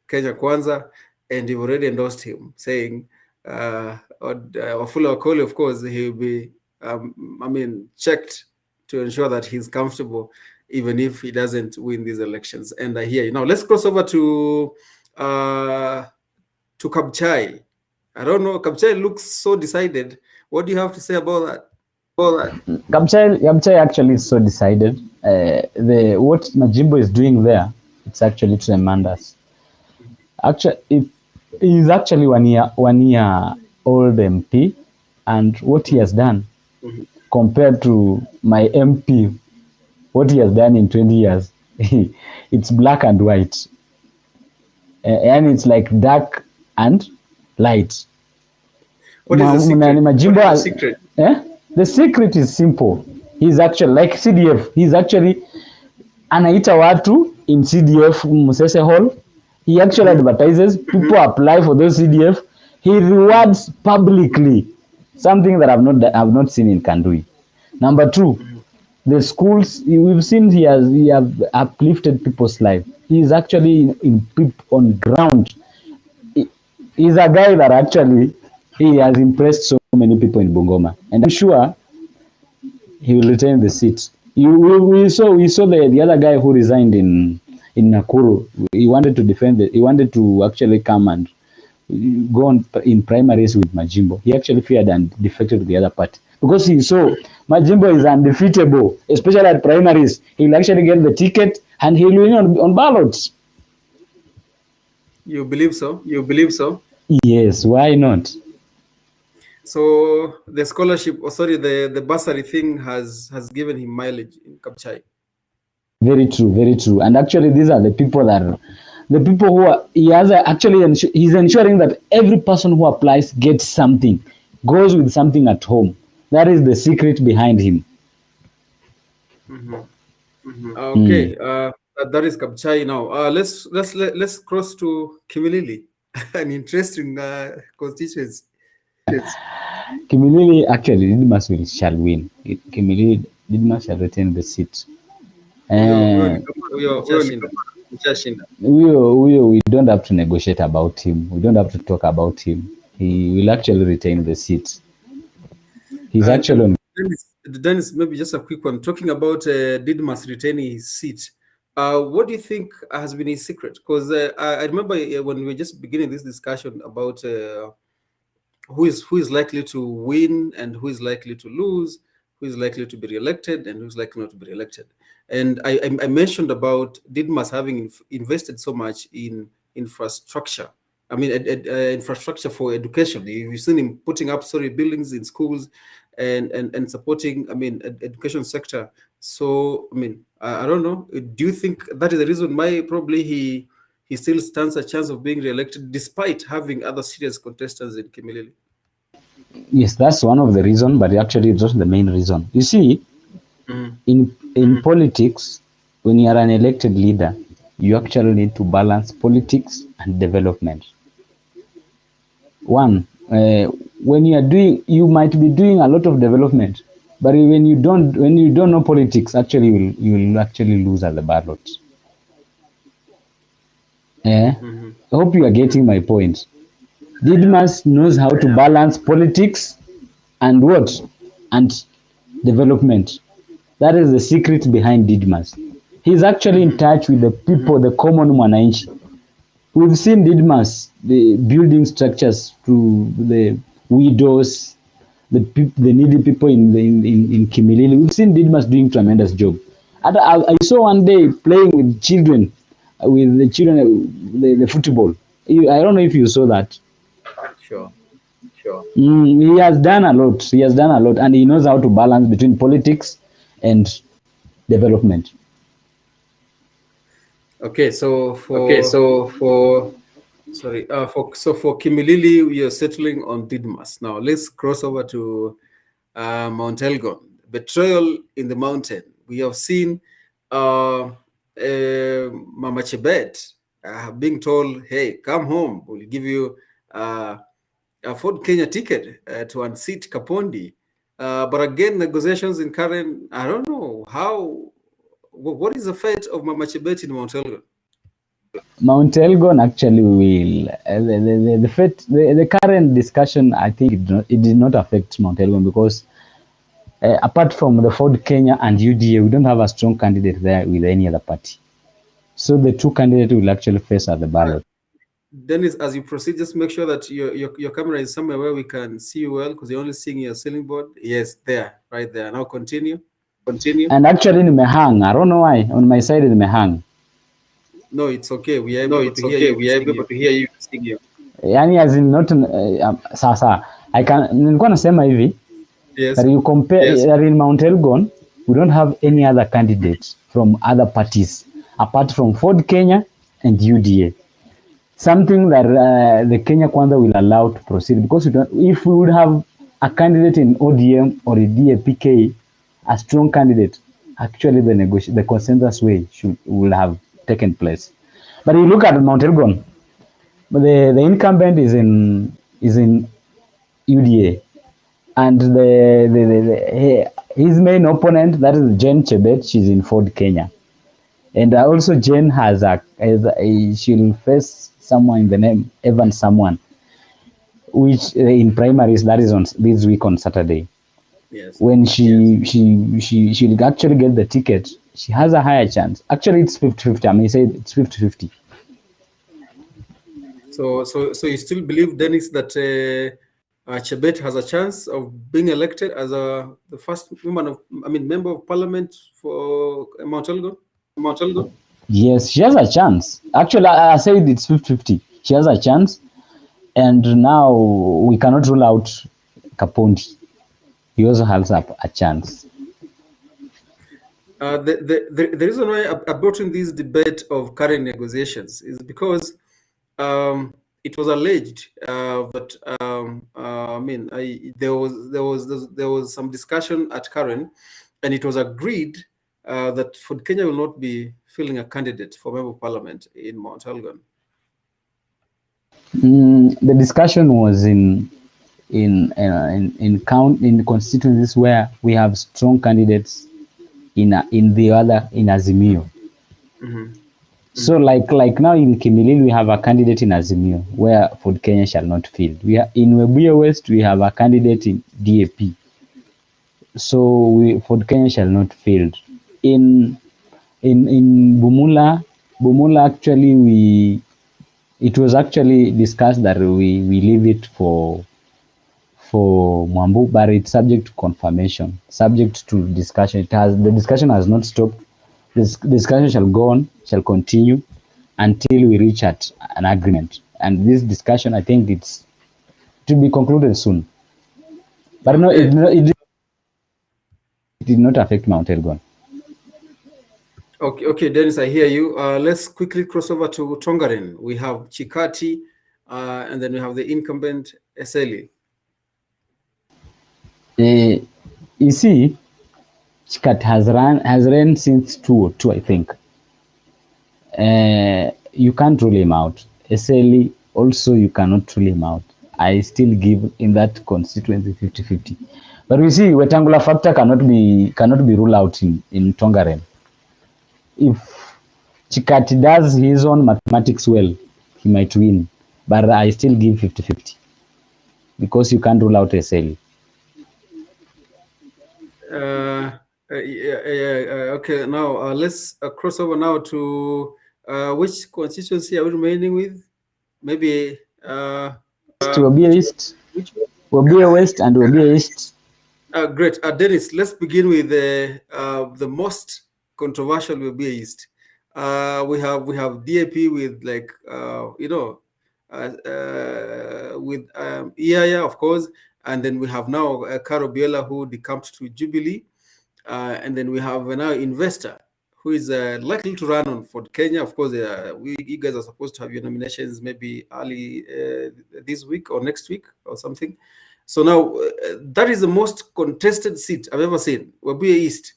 Kenya Kwanza, and you've already endorsed him, saying Wafula Wakoli, of course, he'll be checked to ensure that he's comfortable, even if he doesn't win these elections. And I hear you. Now let's cross over to Kabuchai. I don't know, Kabuchai looks so decided. What do you have to say about that? Kabuchai actually is so decided. What Majimbo is doing there, it's actually tremendous. Actually, he's actually one year old MP, and what he has done compared to my MP, what he has done in 20 years, it's black and white, and it's like dark and light. What is the secret? The secret is simple. He's actually like CDF. He's actually anaita watu in CDF Musese Hall. He actually advertises. People apply for those CDF. He rewards publicly, something that I've not seen in Kandui. Number 2, the schools. We've seen he have uplifted people's life. He's actually on ground. He's a guy that actually he has impressed so many people in Bungoma, and I'm sure he will retain the seat. We saw the other guy who resigned in Nakuru. He wanted to defend it. He wanted to actually come and go on in primaries with Majimbo. He actually feared and defected to the other party because he saw Majimbo is undefeatable, especially at primaries. He'll actually get the ticket and he'll win on ballots. You believe so? Yes, why not? So the scholarship, the bursary thing has given him mileage in Kabuchai. Very true. And actually, these are the people that the people who are, he's ensuring that every person who applies gets something, goes with something at home. That is the secret behind him. Mm-hmm. Mm. Okay, that is Kapchai now. Let's cross to Kimilili, an interesting constituency. Kimilili, actually, shall win. Kimilili, Didmas shall retain the seat. Huyo ni Uh, kama huyo ni ameshashinda. kama mshashinda. we don't have to negotiate about him. We don't have to talk about him. He will actually retain the seat. He's actually on. Dennis, maybe just a quick one. Talking about Didmas retaining his seat, what do you think has been his secret? Because I remember when we were just beginning this discussion about who is likely to win and who is likely to lose, who is likely to be re-elected and who is likely not to be re-elected. And I mentioned about Didmas having invested so much in infrastructure. I mean, infrastructure for education. You've seen him putting up story buildings in schools and supporting, I mean, education sector. So, I mean, I don't know. Do you think that is the reason why probably he still stands a chance of being re-elected despite having other serious contestants in Kimilili? Yes, that's one of the reasons, but actually it's not the main reason. You see, Mhm. in politics, when you are an elected leader, you actually need to balance politics and development. One, when you are doing, you might be doing a lot of development, but when you don't know politics, actually you will actually lose at the ballot. I hope you are getting my point. Didmas knows how to balance politics and what? And development. That is the secret behind Didmas. He's actually in touch with the people, the common mwananchi. We've seen Didmas the building structures to the widows, the needy people in Kimilili. We've seen Didmas doing tremendous job. And I saw one day playing with children, the football. I don't know if you saw that. Sure. He has done a lot. He has done a lot, and he knows how to balance between politics and development. Okay, so Okay, so for for Kimilili, we are settling on Didmas. Now let's cross over to Mount Elgon. Betrayal in the mountain. We have seen Mama Chebet being told, "Hey, come home. We'll give you a Ford Kenya ticket to unseat Kapondi." But again, negotiations in Karen. I don't know how. What is the fate of Mama Chebet in Mount Elgon? Mount Elgon actually will the current discussion. I think it did not affect Mount Elgon because apart from the Ford Kenya and UDA, we don't have a strong candidate there with any other party. So the two candidates will actually face at the ballot. Dennis, as you proceed, just make sure that your camera is somewhere where we can see you well, because you're only seeing your ceiling board. Yes, there, right there. Now continue. And actually in Mehang, I don't know why, on my side in Mehang. No, it's okay. We are no, able it's to hear okay. you. We are able to hear you sing you. Yani as in not sasa nilikuwa nasema hivi Yes. that you compare that in Mount Elgon we don't have any other candidates from other parties apart from Ford Kenya and UDA. Something that the Kenya Kwanza will allow to proceed, because if we would have a candidate in ODM or a DAPK, a strong candidate, actually the consensus way will have taken place. But you look at Mount Elgon, the incumbent is in UDA, and his main opponent, that is Jane Chebet, she's in Ford Kenya. And also Jane she'll face someone in the name Evan someone, which in primaries, that is on this week on Saturday. Yes. When she'll actually get the ticket, she has a higher chance. Actually, it's 50-50. I mean, say it's 50-50. So you still believe, Dennis, that Chebet has a chance of being elected as the first member of parliament for Mount Elgon? Yes, she has a chance. Actually, I said it's 50-50. She has a chance. And now we cannot rule out Kapondi. He also has a chance. The reason why I brought in this debate of current negotiations is because it was alleged that there was some discussion at Karen, and it was agreed that Ford Kenya will not be filling a candidate for member of parliament in Mount Elgon. The discussion was in constituencies where we have strong candidates in Azimio. Mm-hmm. So like now in Kimilili we have a candidate in Azimio where Ford Kenya shall not fill. In Webuye West we have a candidate in DAP. So Ford Kenya shall not fill. In Bumula actually it was actually discussed that we leave it for Mwambu, but it's subject to confirmation, subject to discussion. The discussion has not stopped. This discussion shall continue until we reach at an agreement. And this discussion, I think it will be concluded soon. But no, it did not affect Mount Elgon. Okay, Dennis, I hear you. Let's quickly cross over to Tongaren. We have Chikati, and then we have the incumbent Eseli. You see, Chikati has run since 2002, I think. You can't rule him out. Eseli also you cannot rule him out. I still give in that constituency 50-50. But we see Wetangula factor cannot be ruled out in Tongaren. If Chikati does his own mathematics well, he might win. But I still give 50-50 because you can't rule out Eseli. Okay, now let's cross over now to which constituency are we remaining with? Maybe Webuye East. Webuye West and Webuye East. Great. Dennis, let's begin with the most controversial Webuye East. We have DAP with with Iaya, of course, and then we have now Caro Biela who decamped to Jubilee, and then we have now Investor who is likely to run on Ford Kenya. Of course, you guys are supposed to have your nominations maybe early this week or next week or something. So now that is the most contested seat I've ever seen, Webuye East.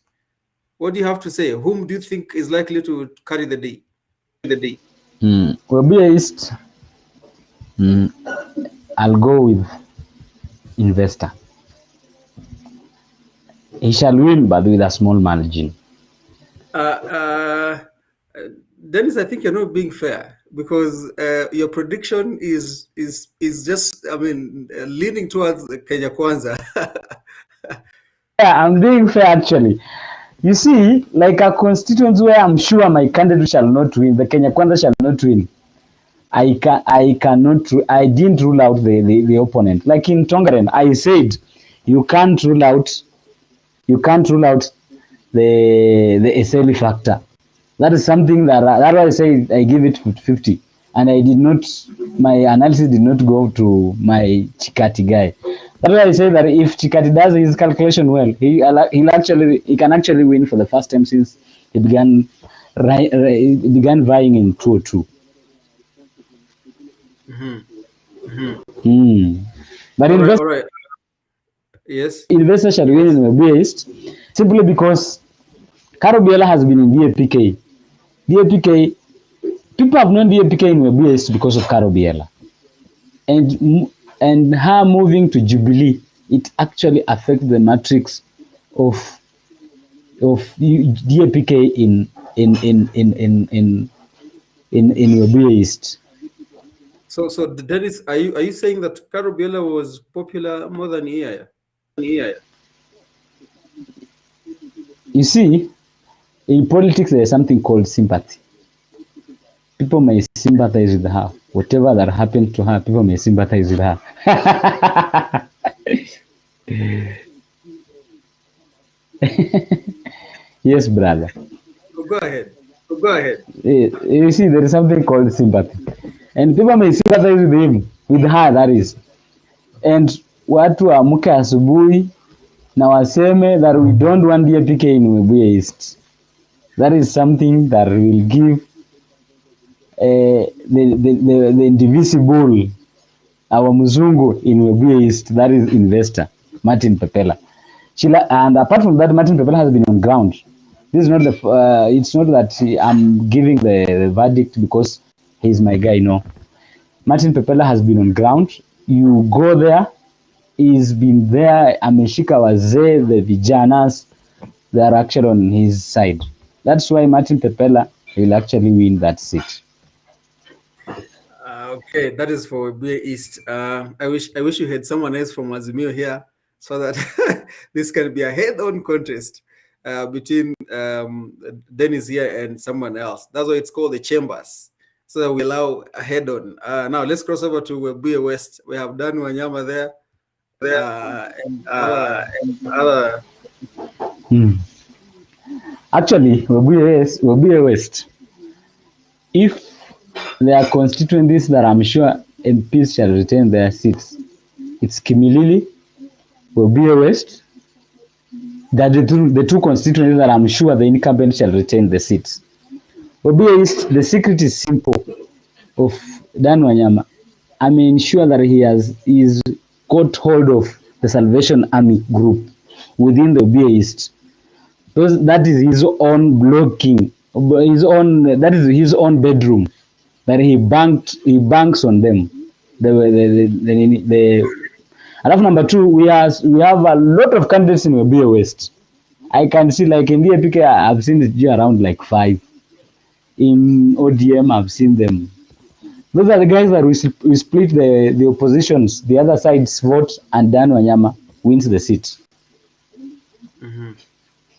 What do you have to say? Whom do you think is likely to carry the day? Webuye East, I'll go with Investor. He shall win, but with a small margin. Dennis, I think you're not being fair because your prediction is just, leaning towards Kenya Kwanza. Yeah, I'm being fair actually. You see, like a constituency where I'm sure my candidate shall not win, the Kenya Kwanza shall not win. I didn't rule out the opponent. Like in Tongaren, I said you can't rule out the Eseli factor. That is something that I say I give it 50, and my analysis did not go to my Chikati guy. That's why I say that if Chikati does his calculation well, he can actually win for the first time since he began vying in 2002. But all right. Yes. Investor shall win in Webuye East simply because Caro Biela has been in DAPK. People have known DAPK in Webuye East because of Caro Biela. And her moving to Jubilee, it actually affects the matrix of DAPK in Webuye East. So Dennis, are you saying that Caro Biela was popular more than Iaya? You see, in politics there is something called sympathy. People may sympathize with her. Whatever that happened to her, people may sympathize with her. Yes, brother. Go ahead. You see, there is something called sympathy. And people may sympathize with her, that is. And watu waamuke asubuhi na waseme that we don't want DAPK in Webuye East. That is something that will give the indivisible, our mzungu in Webuye East, that is investor, Martin Pepela. And apart from that, Martin Pepela has been on ground. This is not it's not that I'm giving the verdict because he's my guy, no. Martin Pepela has been on ground. You go there, he's been there, ameshika wazee, the vijanas, they are actually on his side. That's why Martin Pepela will actually win that seat. Okay, that is for Webuye East. I wish you had someone else from Azimio here so that this can be a head-on contest between Dennis here and someone else. That's why it's called the Chambers. So that we allow a head-on. Now let's cross over to Webuye West. We have Dan Wanyama there. And other. Actually, Webuye West, if there are constituencies that I'm sure MPs shall retain their seats, it's Kimilili, Webuye West. That the two constituencies that I'm sure the incumbent shall retain the seats. Webuye East, the secret is simple of Dan Wanyama. I may ensure that he's got hold of the Salvation Army group within the Webuye East. That is his own blocking, that is his own bedroom that he banks on them. Alafu number two, we have a lot of candidates in Webuye West. I can see, like in DAPK, I've seen it around like 5. In ODM, I've seen them. Those are the guys that we split the oppositions, the other side's vote, and Dan Wanyama wins the seat.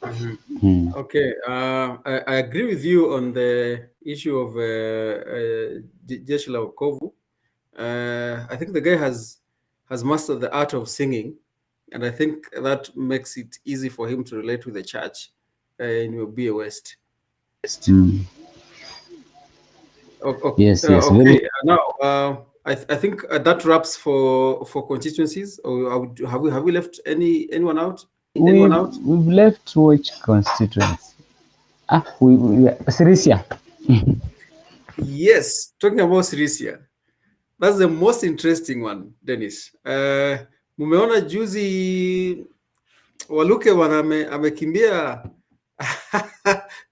Okay, I agree with you on the issue of Jeshi la Wokovu. I think the guy has mastered the art of singing, and I think that makes it easy for him to relate with the church in Webuye West. Okay. Yes. Okay. Now, I think that wraps for constituencies. Or have we left anyone out? We've left which constituency? Sirisia. Yes, talking about Sirisia. That's the most interesting one, Dennis. Mumeona juzi Waluke wana amekimbia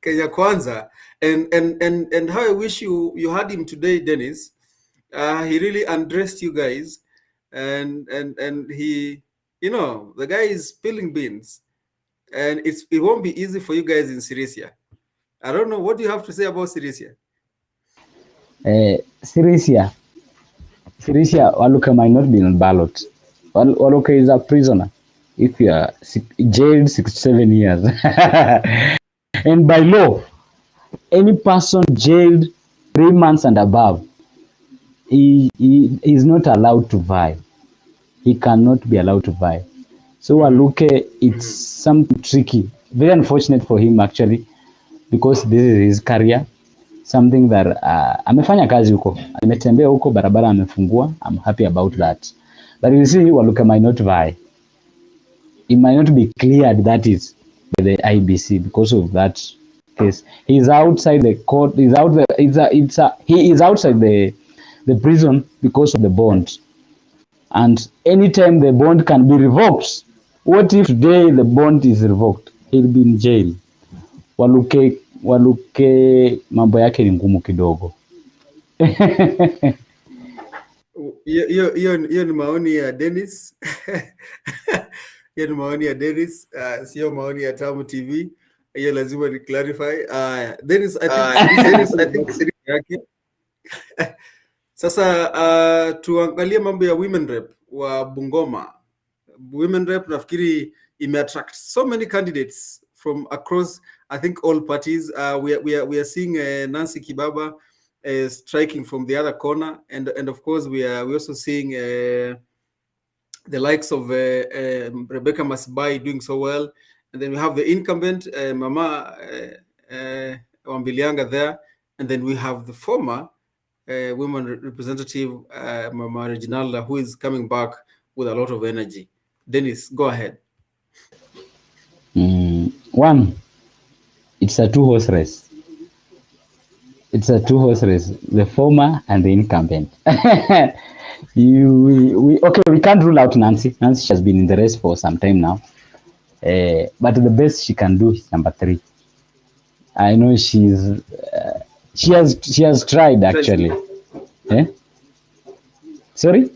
Kenya Kwanza, and how I wish you had him today, Dennis. He really undressed you guys, and he, the guy is spilling beans, and it won't be easy for you guys in Sirisia. I don't know, what do you have to say about Sirisia? Sirisia, Waluke might not be on ballot. Waluke is a prisoner if you are jailed 67 years. And by law, any person jailed 3 months and above, he is not allowed to vie. He cannot be allowed to vie. So Waluke, it's something tricky. Very unfortunate for him actually, because this is his career. Something that amefanya kazi huko, ametembea huko, barabara amefungua. I'm happy about that. But you see, Waluke might not vie. It might not be cleared, that is, by the IBC because of that case. He's outside the court. He is outside the prison because of the bond. And anytime the bond can be revoked, what if today the bond is revoked? He'll be in jail. Waluke mambo yake ni ngumu kidogo. Hiyo ni maoni ya Dennis. Hiyo ni maoni ya Dennis, sio maoni ya Tamu TV. Hiyo lazima ni clarify. Dennis, I think yake. Sasa tuangalie mambo ya women rep wa Bungoma. Women rep nafikiri imeattract so many candidates from across, I think, all parties. We are seeing Nancy Kibaba striking from the other corner, and of course we also seeing the likes of Rebecca Masibai doing so well, and then we have the incumbent Mama Wambilianga there, and then we have the former women representative Mama Reginalda, who is coming back with a lot of energy. Dennis, go ahead. One, It's a two-horse race. It's a two-horse race. The former and the incumbent. Okay, we can't rule out Nancy. Nancy has been in the race for some time now. But the best she can do is number 3. I know she has tried actually. Eh? Sorry?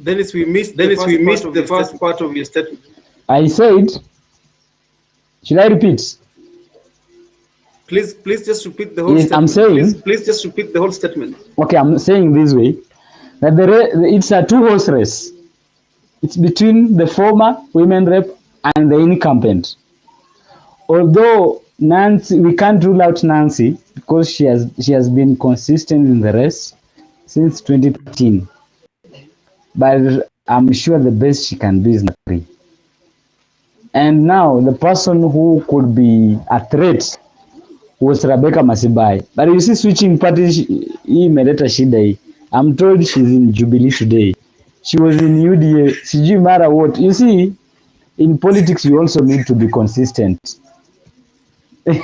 Dennis, we missed the first part of your statement. I said, should I repeat? Please just repeat the whole Yes, statement. I'm saying. Please just repeat the whole statement. Okay, I'm saying this way that it's a two-horse race. It's between the former women rep and the incumbent. Although Nancy, we can't rule out Nancy because she has been consistent in the race since 2013. But I'm sure the best she can do is number 3. And now the person who could be a threat was Rebecca Masibai. But you see, switching parties, imeleta shida hii. I'm told she's in Jubilee today. She was in UDA. Sijui matter what. You see, in politics, you also need to be consistent. In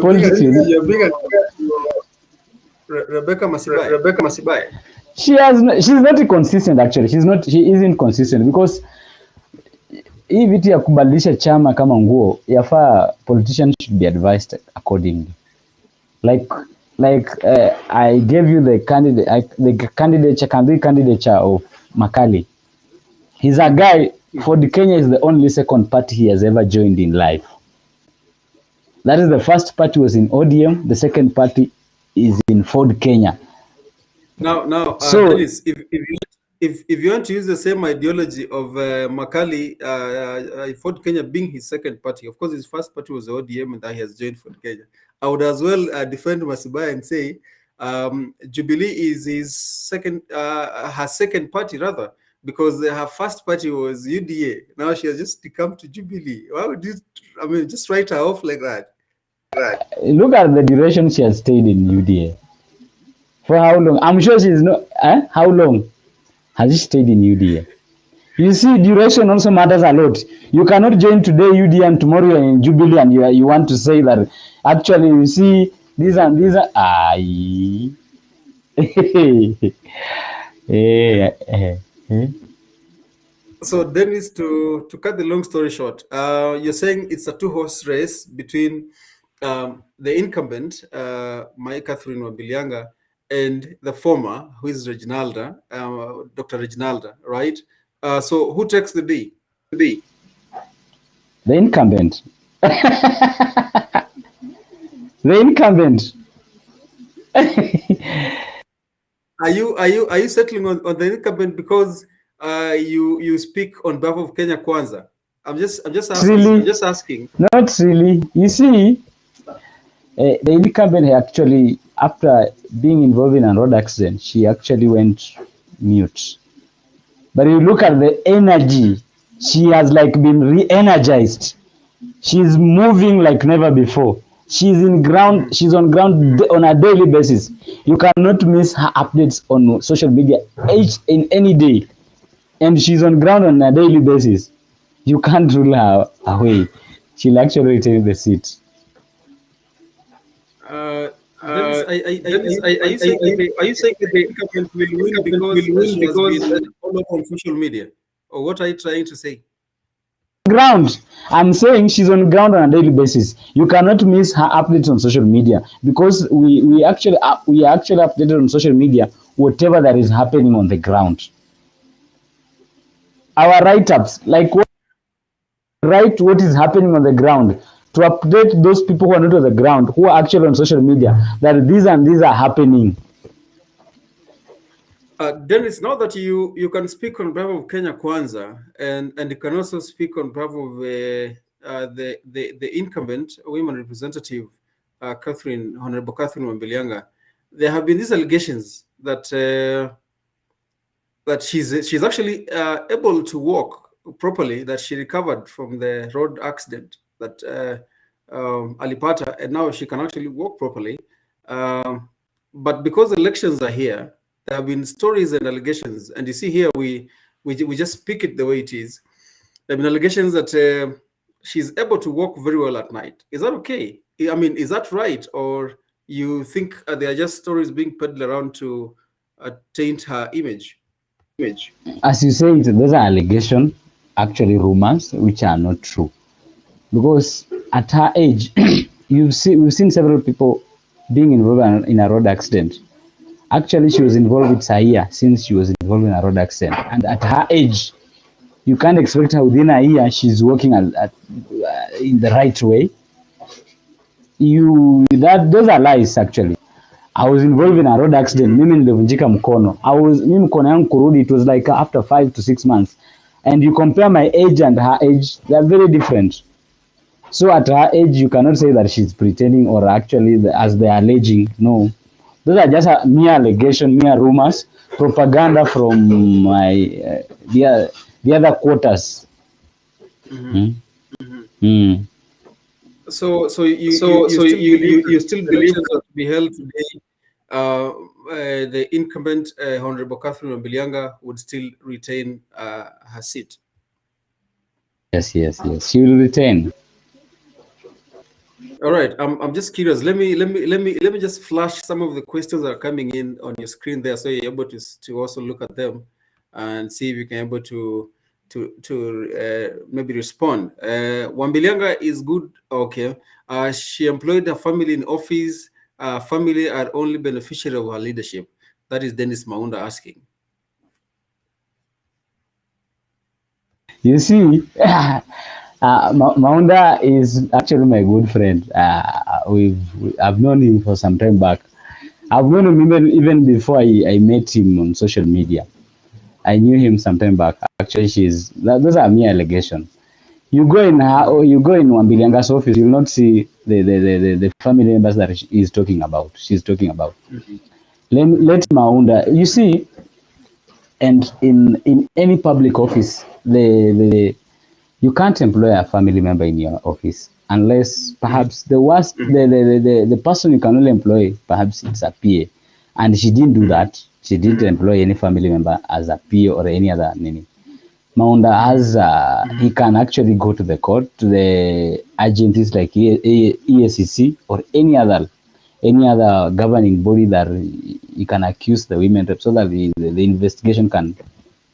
politics, You're being Rebecca Masibai. she's not consistent actually. She isn't consistent because hii vitu ya kubadilisha chama kama nguo yafaa politicians should be advised accordingly. I gave you the candidature of Makali. He's a guy. Ford Kenya is the only second party he has ever joined in life. That is, the first party was in ODM. The second party is in Ford Kenya. Now, So, Dennis, if you want to use the same ideology of Makali, Ford Kenya being his second party, of course, his first party was the ODM, and that he has joined Ford Kenya. I would as well defend Masibai and say Jubilee is his second, her second party rather, because her first party was UDA. Now she has just come to Jubilee. Why would you? I mean, just write her off like that. look at the duration she has stayed in UDA. For how long? I'm sure she's not. How long has she stayed in UDA? You see, duration also matters a lot. You cannot join today UDA and tomorrow you're in Jubilee and you want to say that actually you see these and these are. So Dennis, to cut the long story short, you're saying it's a two-horse race between the incumbent, Mai Catherine Wambilianga, and the former, who is Reginalda, Dr. Reginalda, right? So who takes the D? The incumbent. The incumbent. Are you settling on the incumbent because you speak on behalf of Kenya Kwanza? I'm just asking. Really? I'm just asking. Not really. You see, the incumbent actually, after being involved in a road accident, she actually went mute. But you look at the energy, she has like been re-energized. She's moving like never before. She's on ground on a daily basis. You cannot miss her updates on social media in any day. And she's on ground on a daily basis. You can't rule her away. She'll actually retain the seat. Dennis, are you saying the incumbent will win because she has been all over on social media? Or what are you trying to say? Ground. I'm saying she's on ground on a daily basis. You cannot miss her updates on social media because we actually updated on social media whatever that is happening on the ground. Our write-ups, like what is happening on the ground, to update those people who are not on the ground, who are actually on social media, that these and these are happening. Dennis, now that you can speak on behalf of Kenya Kwanza, and you can also speak on behalf of the incumbent women representative, Honorable Catherine Wambilianga, there have been these allegations that that she's actually able to walk properly, that she recovered from the road accident that alipata, and now she can actually walk properly. But because elections are here, there have been stories and allegations, and you see here we just speak it the way it is. There have been allegations that she's able to walk very well at night. Is that okay? I mean, is that right, or you think they are just stories being peddled around to taint her image? As you say, those are allegations, actually rumors, which are not true. Because at her age, we've seen several people being involved in a road accident. Actually, she was involved with Saia since she was involved in a road accident. And at her age, you can't expect her within a year she's working in the right way. Those are lies actually. I was involved in a road accident. Mimi nilivunjika mkono. Mimi mkono yangu kurudi, it was like after 5 to 6 months. And you compare my age and her age, they are very different. So at her age, you cannot say that she's pretending or actually as they are alleging. No, those are just mere allegation, mere rumors, propaganda from the other quarters. So you still believe that to be held today, the incumbent Honorable Catherine Mbilianga would still retain her seat? Yes, she will retain. All right, I'm just curious. Let me just flash some of the questions that are coming in on your screen there, so you're able to also look at them and see if you can able to maybe respond. Wambilianga is good. Okay, she employed her family in office. Family are only beneficiary of her leadership. That is Dennis Maunda asking. You see, Maunda is actually my good friend. I've known him for some time back. I've known him even before I met him on social media. I knew him some time back. Actually, those are mere allegations. You go in Wambilianga's office, you'll not see the family members that she's talking about. Let Maunda, you see, and in any public office, you can't employ a family member in your office unless perhaps the person you can only employ, perhaps it's a PA, and she didn't do that. She didn't employ any family member as a PA or any other name. Maunda has he can actually go to the court, to the agencies like ESCC or any other governing body that you can accuse the women rep, so that the investigation can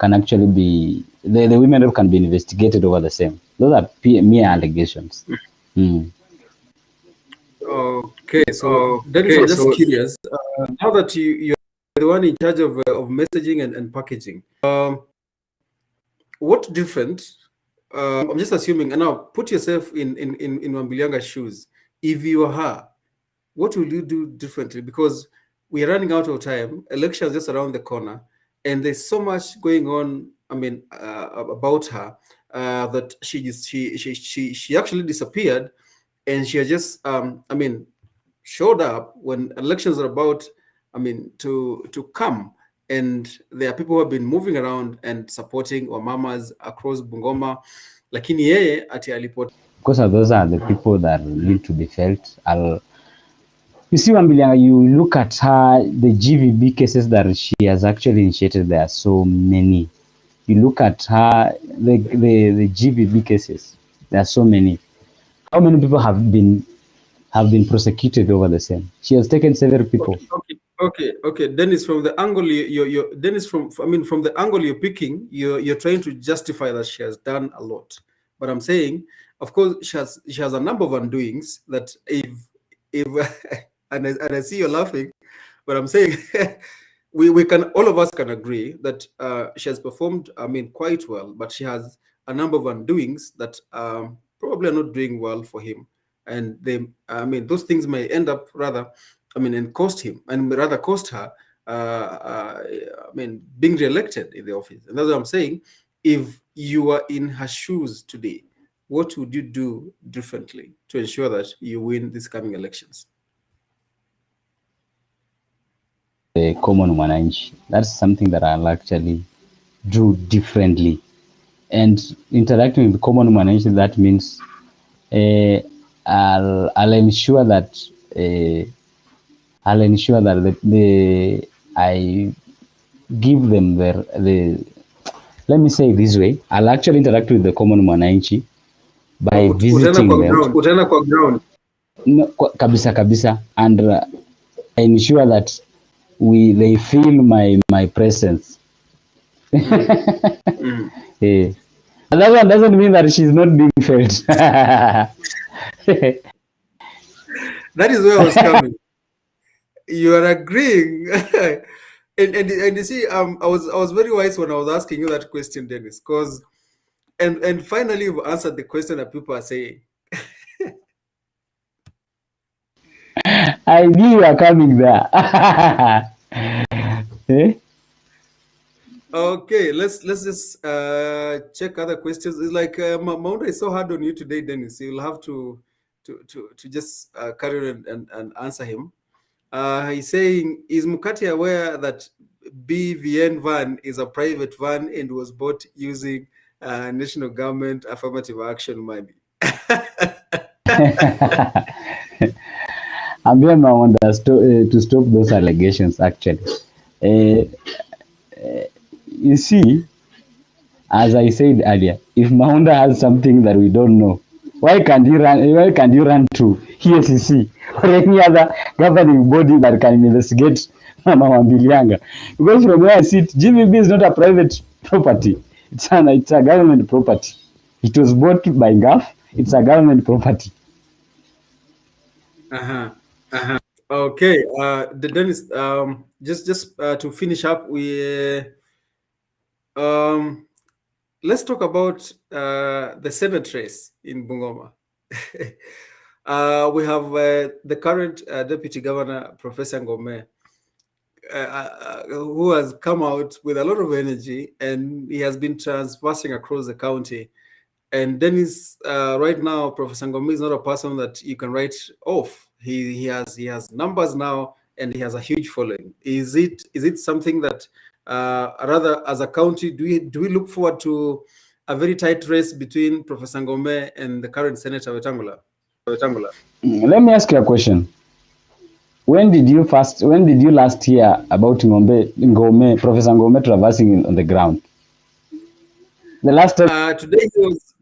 actually be the women rep can be investigated over the same. Those are mere allegations. Okay, so Dennis, I'm just curious. Now that you're the one in charge of messaging and packaging, what different? I'm just assuming, and now put yourself in Wambilianga's shoes. If you are her, what will you do differently? Because we are running out of time. Elections just around the corner, and there's so much going on. I mean, about her that she actually disappeared, and she just showed up when elections are about. To come. And there are people who have been moving around and supporting Wamamas across Bungoma. Lakini yeye ati alipot. Because those are the people that need to be felt. You see, Wambilianga, you look at her, the GVB cases that she has actually initiated, there are so many. You look at her, the GVB cases, there are so many. How many people have been prosecuted over the same? She has taken several people. Okay. Dennis, from the angle from the angle you're picking, you're trying to justify that she has done a lot. But I'm saying, of course, she has a number of undoings that if and I see you're laughing, but I'm saying we can, all of us can agree that she has performed quite well, but she has a number of undoings that probably are not doing well for him, and those things may end up and cost him, and rather cost her being re-elected in the office. And that's what I'm saying. If you are in her shoes today, what would you do differently to ensure that you win these coming elections? The common mwananchi, that's something that I'll actually do differently. And interacting with the common mwananchi, that means I'll ensure that give them the let me say it this way, I'll actually interact with the common mwananchi by visiting them. Utaenda kwa ground. No, kabisa and ensure that they feel my presence. Yeah. And that one doesn't mean that she's not being felt. That is where I was coming. You are agreeing. and you see, I was very wise when I was asking you that question, Dennis, because and finally you've answered the question that people are saying. I knew you were coming there. Eh? Okay, let's just check other questions. It's like Maunda is so hard on you today, Dennis. You'll have to just carry on and answer him. He's saying, is Mukati aware that BVN van is a private van and was bought using national government affirmative action money? I'm being Maunda to stop those allegations, actually. You see, as I said earlier, if Maunda has something that we don't know, why can't you run to EACC or any other governing body that can investigate Mama Wambilianga? Because from where I sit, GVB is not a private property. It's a government property. It was bought by GAF. It's a government property. Okay, Dennis, just to finish up, let's talk about the Senate race in Bungoma. We have the current Deputy Governor, Professor Ngome, who has come out with a lot of energy, and he has been transversing across the county. And Dennis, right now, Professor Ngome is not a person that you can write off. He has numbers now, and he has a huge following. Is it something that rather as a county do we look forward to a very tight race between Professor Ngome and the current Senator Wetangula? Let me ask you a question. When did you last hear about Professor Ngome traversing on the ground? The last time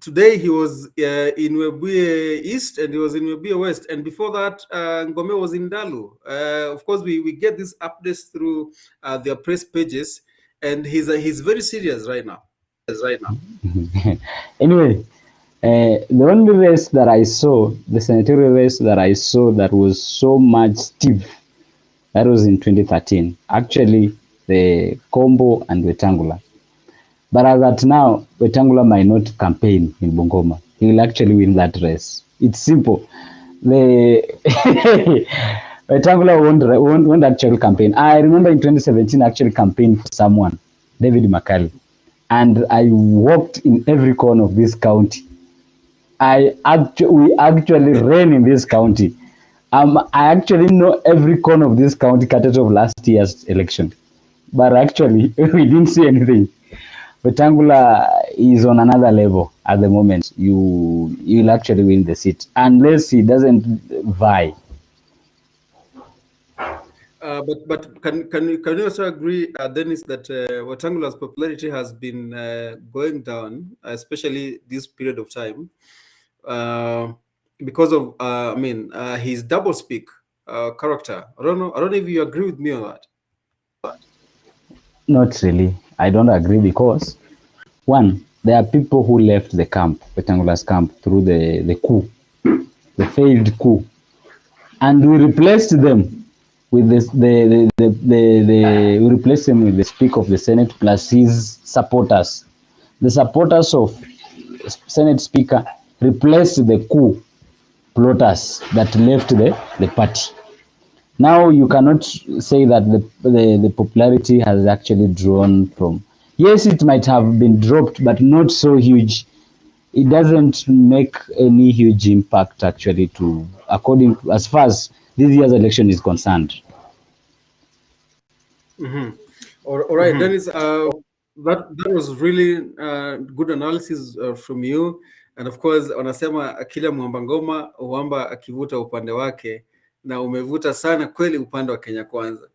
today he was in Webuye East and he was in Webuye West, and before that Ngome was in Dalu. Of course, we get these updates through their press pages, and he's very serious right now. Anyway, the only race that I saw, the senatorial race that I saw that was so much stiff, that was in 2013. Actually, the Combo and Wetangula. But as at now, Wetangula might not campaign in Bungoma. He will actually win that race. It's simple. The Wetangula won't actually campaign. I remember in 2017 actually campaigned for someone, David McCallum. And I walked in every corner of this county. We actually ran in this county. I actually know every corner of this county category of last year's election. But actually, we didn't see anything. Wetangula is on another level at the moment. You'll actually win the seat unless he doesn't vie. But can you also agree, Dennis, that Wetangula's popularity has been going down, especially this period of time, because of his doublespeak character? I don't know if you agree with me on that. Not really. I don't agree because, one, there are people who left the camp, Wetangula's camp, through the coup, the failed coup, and we replaced them with we replaced him with the Speaker of the Senate plus his supporters. The supporters of Senate Speaker replaced the coup plotters that left the party. Now you cannot say that the popularity has actually drawn from. Yes, it might have been dropped, but not so huge. It doesn't make any huge impact actually as far as this year's election is concerned. All right, Dennis, that was really good analysis from you. And of course, wanasema kila mwamba ngoma huamba akivuta upande wake, na umevuta sana kweli upande wa Kenya Kwanza.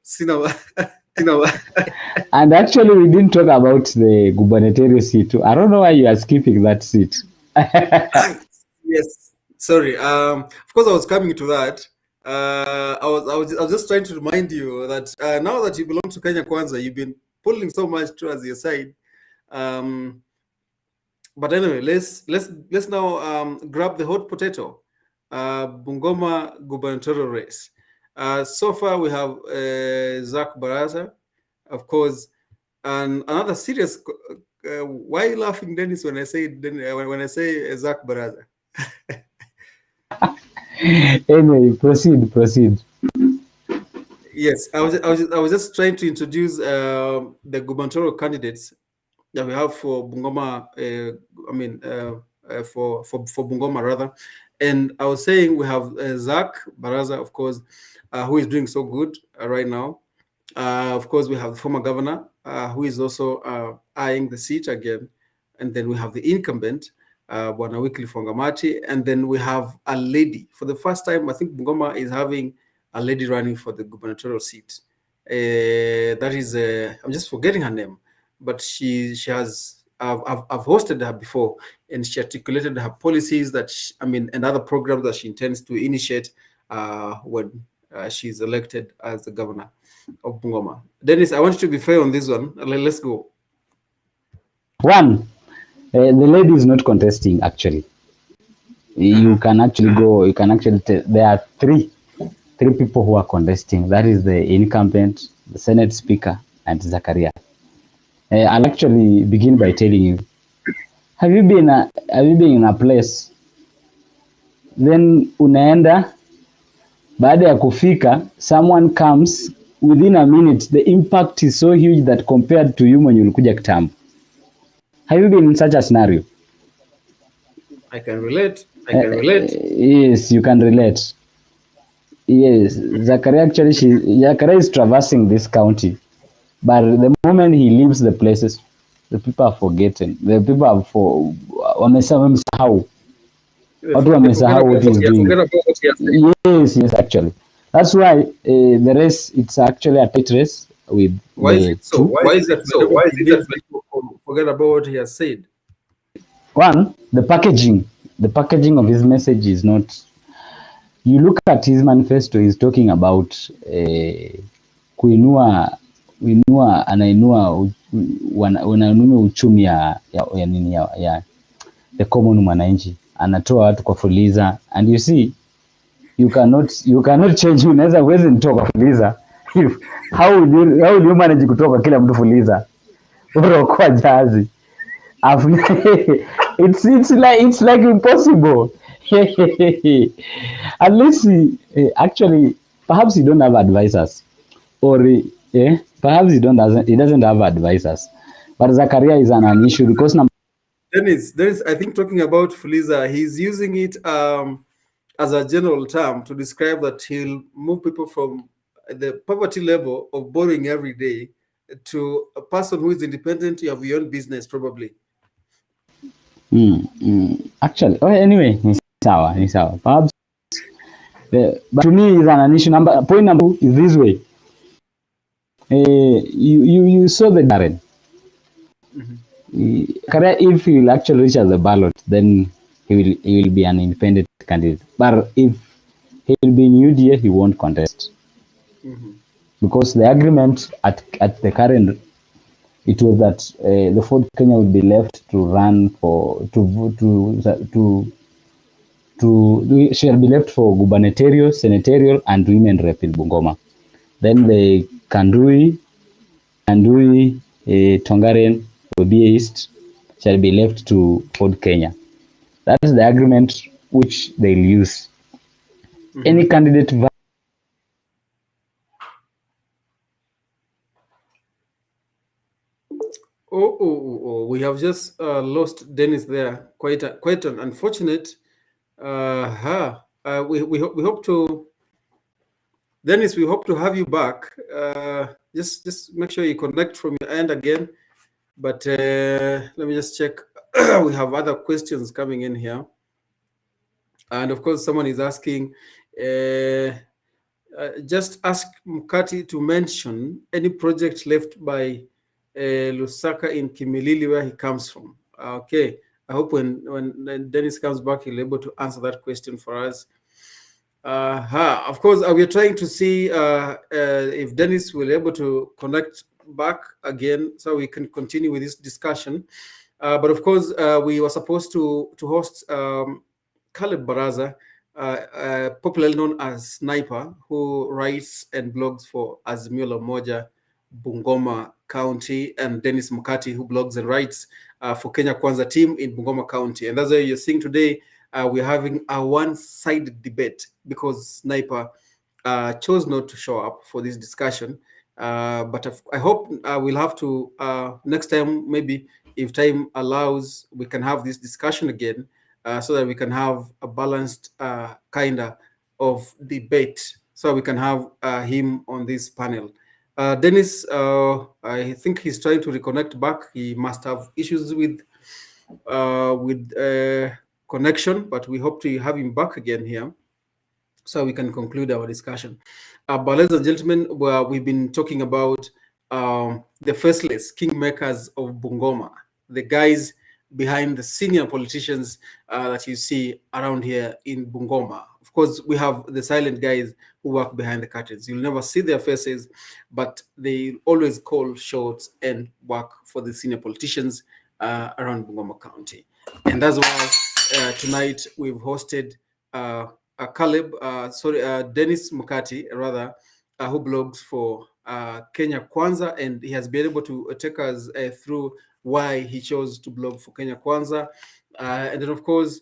And actually, we didn't talk about the gubernatorial seat. I don't know why you are skipping that seat. Yes, sorry. Of course, I was coming to that. I was just trying to remind you that now that you belong to Kenya Kwanza, you've been pulling so much towards your side. But anyway, let's now grab the hot potato. Bungoma gubernatorial race. So far, we have Zach Baraza, of course, and another serious. Why are you laughing, Dennis, when I say Zach Baraza? Anyway, proceed. Yes, I was just trying to introduce the gubernatorial candidates that we have for Bungoma. For Bungoma rather, and I was saying we have Zach Baraza, of course, who is doing so good right now. Of course, we have the former governor who is also eyeing the seat again, and then we have the incumbent. Bwana Wycliffe Wangamati, and then we have a lady. For the first time, I think Bungoma is having a lady running for the gubernatorial seat. That is, I'm just forgetting her name, but she has, I've hosted her before, and she articulated her policies and other programs that she intends to initiate when she's elected as the governor of Bungoma. Dennis, I want you to be fair on this one. Let's go. One. The lady is not contesting, actually. You can actually go, there are three people who are contesting. That is the incumbent, the Senate Speaker, and Zakaria. I'll actually begin by telling you, have you been in a place, then unaenda, baada ya kufika, someone comes, within a minute, the impact is so huge that compared to you when you ulikuja kitambo. Have you been in such a scenario? I can relate. Yes, you can relate. Yes, Zakaria is traversing this county, but the moment he leaves the places, the people are forgotten. The people are wamesahau. Watu wamesahau what he's doing. Yes, actually. That's why the race, it's actually a tight race with Why is it so? Why is it so? Why is it that people forget about what he has said? One, the packaging of his message is not. You look at his manifesto, he's talking about anainua uchumi ya the common mwananchi, anatoa watu kwa fuliza, and you see you cannot change. Unaweza huwezi nitoa kwa fuliza. How will you manage kutoka kila mtu fuliza urokuwa jazi? It's like impossible. Unless actually, perhaps you don't have advisors, or perhaps he doesn't have advisors. But Zakaria is an issue because Dennis, I think talking about Fuliza, he's using it as a general term to describe that he'll move people from the poverty level of borrowing every day to a person who is independent. You have your own business, probably. Actually, anyway, ni sawa. Perhaps, but to me, is an issue. Point number 2 is this way. You saw the Karen. If he will actually reach the ballot, then he will be an independent candidate. But if he will be in UDA, he won't contest. Because the agreement at the current, it was that the Ford Kenya would be left to run for shall be left for gubernatorial, senatorial, and women rep in Bungoma. Then the Kandui, Tongaren, Obi East shall be left to Ford Kenya. That is the agreement which they'll use. Any candidate. We have just lost Dennis there. Quite an unfortunate. We hope to, Dennis, we hope to have you back. Just make sure you connect from your end again. But let me just check. We have other questions coming in here. And of course, someone is asking, just ask Mkati to mention any project left by Lusaka in Kimilili where he comes from. Okay, I hope when Dennis comes back, he'll be able to answer that question for us. Of course, we are trying to see if Dennis will be able to connect back again so we can continue with this discussion. But of course, we were supposed to host Caleb Baraza, popularly known as Sniper, who writes and blogs for Azimio la Umoja, Bungoma County, and Dennis Mukati, who blogs and writes for Kenya Kwanza team in Bungoma County. And that's why you're seeing today we're having a one-sided debate because Sniper chose not to show up for this discussion. But I hope we'll have to, next time, maybe if time allows, we can have this discussion again so that we can have a balanced kind of debate so we can have him on this panel. Dennis, I think he's trying to reconnect back. He must have issues with connection, but we hope to have him back again here so we can conclude our discussion. But ladies and gentlemen, we've been talking about the faceless kingmakers of Bungoma, the guys behind the senior politicians that you see around here in Bungoma. Of course, we have the silent guys who work behind the curtains. You'll never see their faces, but they always call shots and work for the senior politicians around Bungoma County. And that's why tonight we've hosted Dennis Mukati, rather, who blogs for Kenya Kwanza, and he has been able to take us through why he chose to blog for Kenya Kwanza. And then, of course,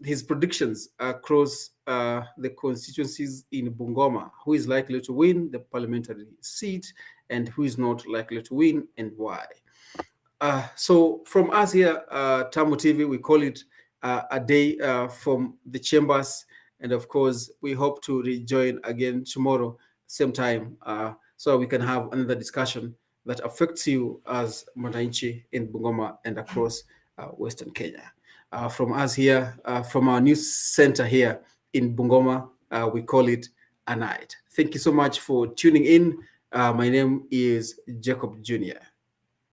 his predictions across the constituencies in Bungoma, who is likely to win the parliamentary seat and who is not likely to win and why. So from us here, Tamu TV, we call it a day from the chambers. And of course, we hope to rejoin again tomorrow, same time, so we can have another discussion that affects you as Mwananchi in Bungoma and across Western Kenya. From us here, from our news center here in Bungoma, we call it a night. Thank you so much for tuning in. My name is Jacob Jr.